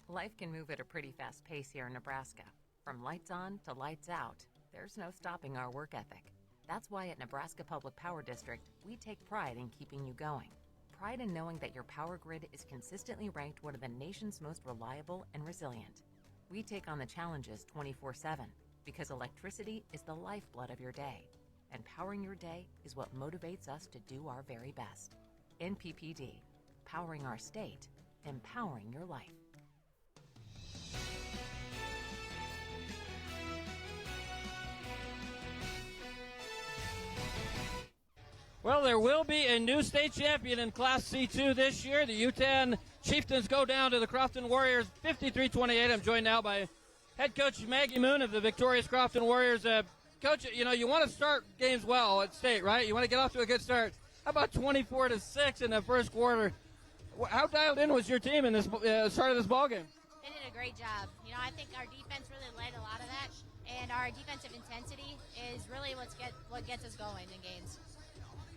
Life can move at a pretty fast pace here in Nebraska. From lights on to lights out, there's no stopping our work ethic. That's why at Nebraska Public Power District, we take pride in keeping you going. Pride in knowing that your power grid is consistently ranked one of the nation's most reliable and resilient. We take on the challenges 24/7 because electricity is the lifeblood of your day, and powering your day is what motivates us to do our very best. NPPD, powering our state, empowering your life. Well, there will be a new state champion in Class C2 this year. The Yutan Chieftains go down to the Crofton Warriors 53-28. I'm joined now by head coach Maggie Moon of the victorious Crofton Warriors. Coach, you know, you want to start games well at state, right? You want to get off to a good start. How about 24-6 in the first quarter? How dialed in was your team in this start of this ballgame? They did a great job. You know, I think our defense really led a lot of that, and our defensive intensity is really what gets us going in games.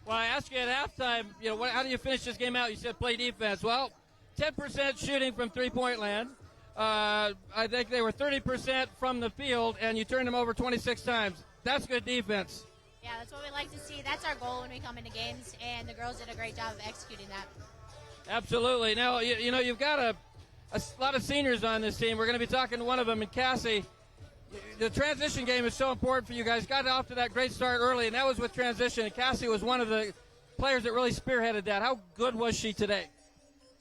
Well, I asked you at halftime, you know, how do you finish this game out? You said play defense. Well, 10% shooting from three-point land. I think they were 30% from the field, and you turned them over 26 times. That's good defense. Yeah, that's what we like to see. That's our goal when we come into games, and the girls did a great job of executing that. Absolutely. Now, you know, you've got a lot of seniors on this team. We're going to be talking to one of them, and Cassie. The transition game is so important for you guys. Got off to that great start early, and that was with transition. And Cassie was one of the players that really spearheaded that. How good was she today?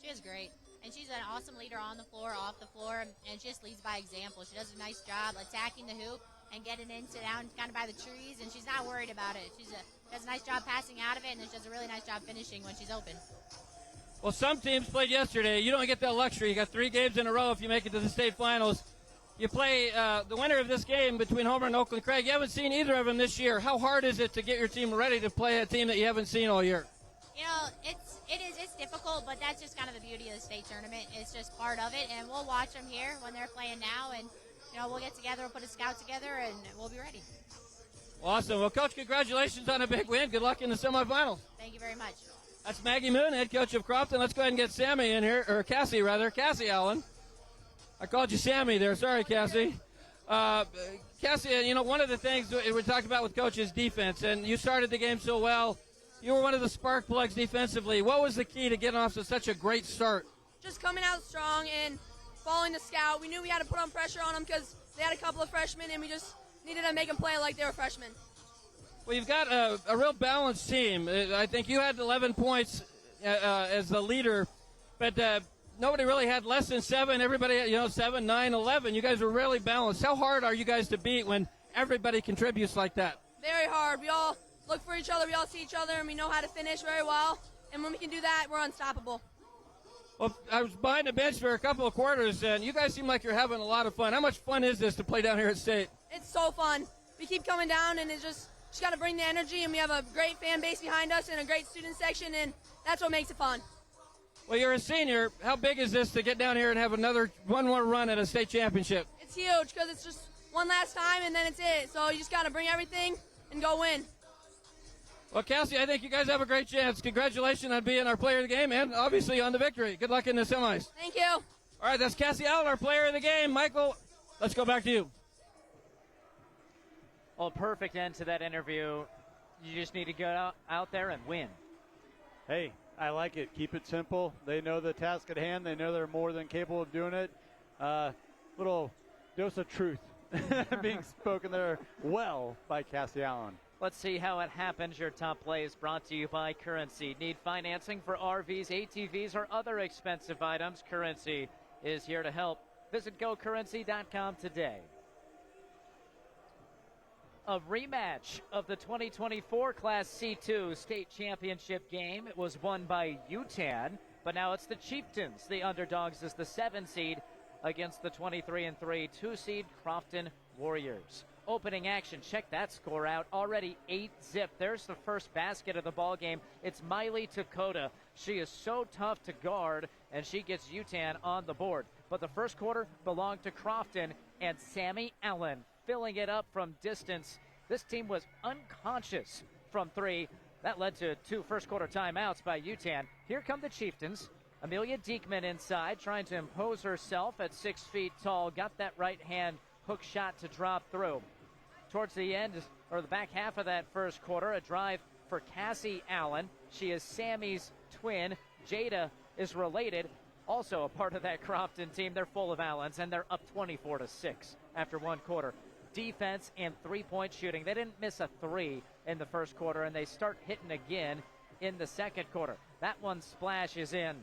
She was great. And she's an awesome leader on the floor, off the floor, and she just leads by example. She does a nice job attacking the hoop and getting into down kind of by the trees, and she's not worried about it. She does a nice job passing out of it, and then she does a really nice job finishing when she's open. Well, some teams played yesterday. You don't get that luxury. You got 3 games in a row if you make it to the state finals. You play the winner of this game between Homer and Oakland Craig. You haven't seen either of them this year. How hard is it to get your team ready to play a team that you haven't seen all year? You know, it's difficult, but that's just kind of the beauty of the state tournament. It's just part of it, and we'll watch them here when they're playing now, and we'll get together, we'll put a scout together, and we'll be ready. Awesome. Well, Coach, congratulations on a big win. Good luck in the semifinals. Thank you very much. That's Maggie Moon, head coach of Crofton. Let's go ahead and get Sammy in here, or Cassie rather, Cassie Allen. I called you Sammy there. Sorry, Cassie. Cassie, one of the things we talked about with Coach is defense, and you started the game so well. You were one of the spark plugs defensively. What was the key to getting off to such a great start? Just coming out strong and following the scout. We knew we had to put on pressure on them because they had a couple of freshmen, and we just needed to make them play like they were freshmen. Well, you've got a real balanced team. I think you had 11 points as the leader, but nobody really had less than 7. Everybody had, 7, 9, 11. You guys were really balanced. How hard are you guys to beat when everybody contributes like that? Very hard. We all look for each other. We all see each other, and we know how to finish very well. And when we can do that, we're unstoppable. Well, I was behind the bench for a couple of quarters, and you guys seem like you're having a lot of fun. How much fun is this to play down here at State? It's so fun. We keep coming down, and it's just got to bring the energy, and we have a great fan base behind us and a great student section, and that's what makes it fun. Well, you're a senior. How big is this to get down here and have one more run at a state championship? It's huge because it's just one last time, and then it's it. So you just got to bring everything and go win. Well, Cassie, I think you guys have a great chance. Congratulations on being our player of the game and obviously on the victory. Good luck in the semis. Thank you. All right, that's Cassie Allen, our player of the game. Michael, let's go back to you. Well, perfect end to that interview. You just need to go out there and win. Hey, I like it. Keep it simple. They know the task at hand. They know they're more than capable of doing it. Little dose of truth being spoken there well by Cassie Allen. Let's see how it happens. Your top play is brought to you by Currency. Need financing for RVs, ATVs, or other expensive items? Currency is here to help. Visit gocurrency.com today. A rematch of the 2024 Class C2 state championship game. It was won by Yutan, but now it's the Chieftains, the underdogs, as the 7 seed against the 23-3 2-seed Crofton Warriors. Opening action, check that score out. Already 8-zip. There's the first basket of the ball game. It's Miley Takota. She is so tough to guard, and she gets Yutan on the board. But the first quarter belonged to Crofton and Sammy Allen filling it up from distance. This team was unconscious from 3. That led to 2 first-quarter timeouts by Yutan. Here come the Chieftains. Amelia Diekman inside, trying to impose herself at 6 feet tall. Got that right-hand hook shot to drop through. Towards the end, or the back half of that first quarter, a drive for Cassie Allen. She is Sammy's twin. Jada is related, also a part of that Crofton team. They're full of Allens, and they're up 24-6 after 1 quarter. Defense and 3-point shooting. They didn't miss a 3 in the first quarter, and they start hitting again in the second quarter. That one splashes in.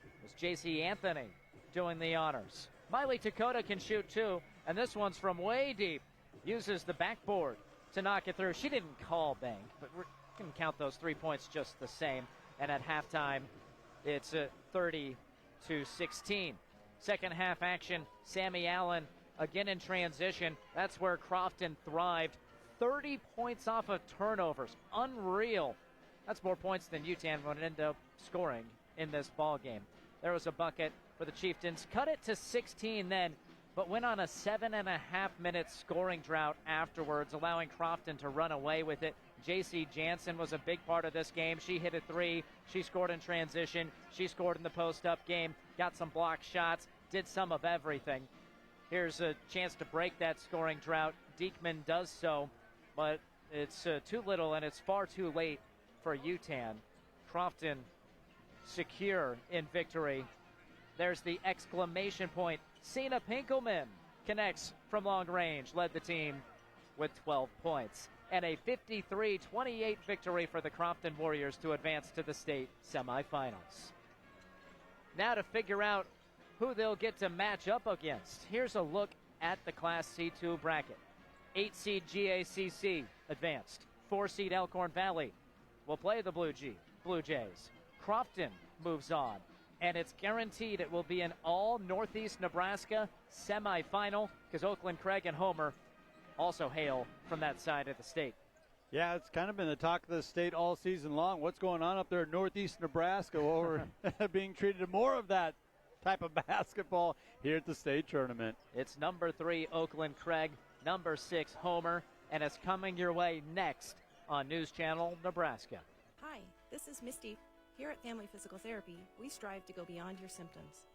It was J.C. Anthony doing the honors. Miley Takota can shoot too, and this one's from way deep. Uses the backboard to knock it through. She didn't call bank, but we're going to count those 3 points just the same. And at halftime, it's 30-16. Second half action, Sammy Allen again in transition. That's where Crofton thrived. 30 points off of turnovers. Unreal. That's more points than Yutan would end up scoring in this ball game. There was a bucket for the Chieftains. Cut it to 16 then, but went on a 7.5-minute scoring drought afterwards, allowing Crofton to run away with it. J.C. Jansen was a big part of this game. She hit a 3. She scored in transition. She scored in the post-up game. Got some block shots. Did some of everything. Here's a chance to break that scoring drought. Diekman does so, but it's too little, and it's far too late for Yutan. Crofton secure in victory. There's the exclamation point. Cena Pinkelman connects from long range, led the team with 12 points. And a 53-28 victory for the Crofton Warriors to advance to the state semifinals. Now to figure out who they'll get to match up against. Here's a look at the Class C2 bracket. 8-seed GACC advanced. 4-seed Elkhorn Valley will play the Blue Jays. Crofton moves on. and it's guaranteed it will be an all Northeast Nebraska semifinal because Oakland Craig and Homer also hail from that side of the state. Yeah, it's kind of been the talk of the state all season long. What's going on up there in Northeast Nebraska? Well, we're being treated more of that type of basketball here at the state tournament. It's number 3 Oakland Craig, number 6 Homer, and it's coming your way next on News Channel Nebraska. Hi, this is Misty. Here at Family Physical Therapy, we strive to go beyond your symptoms.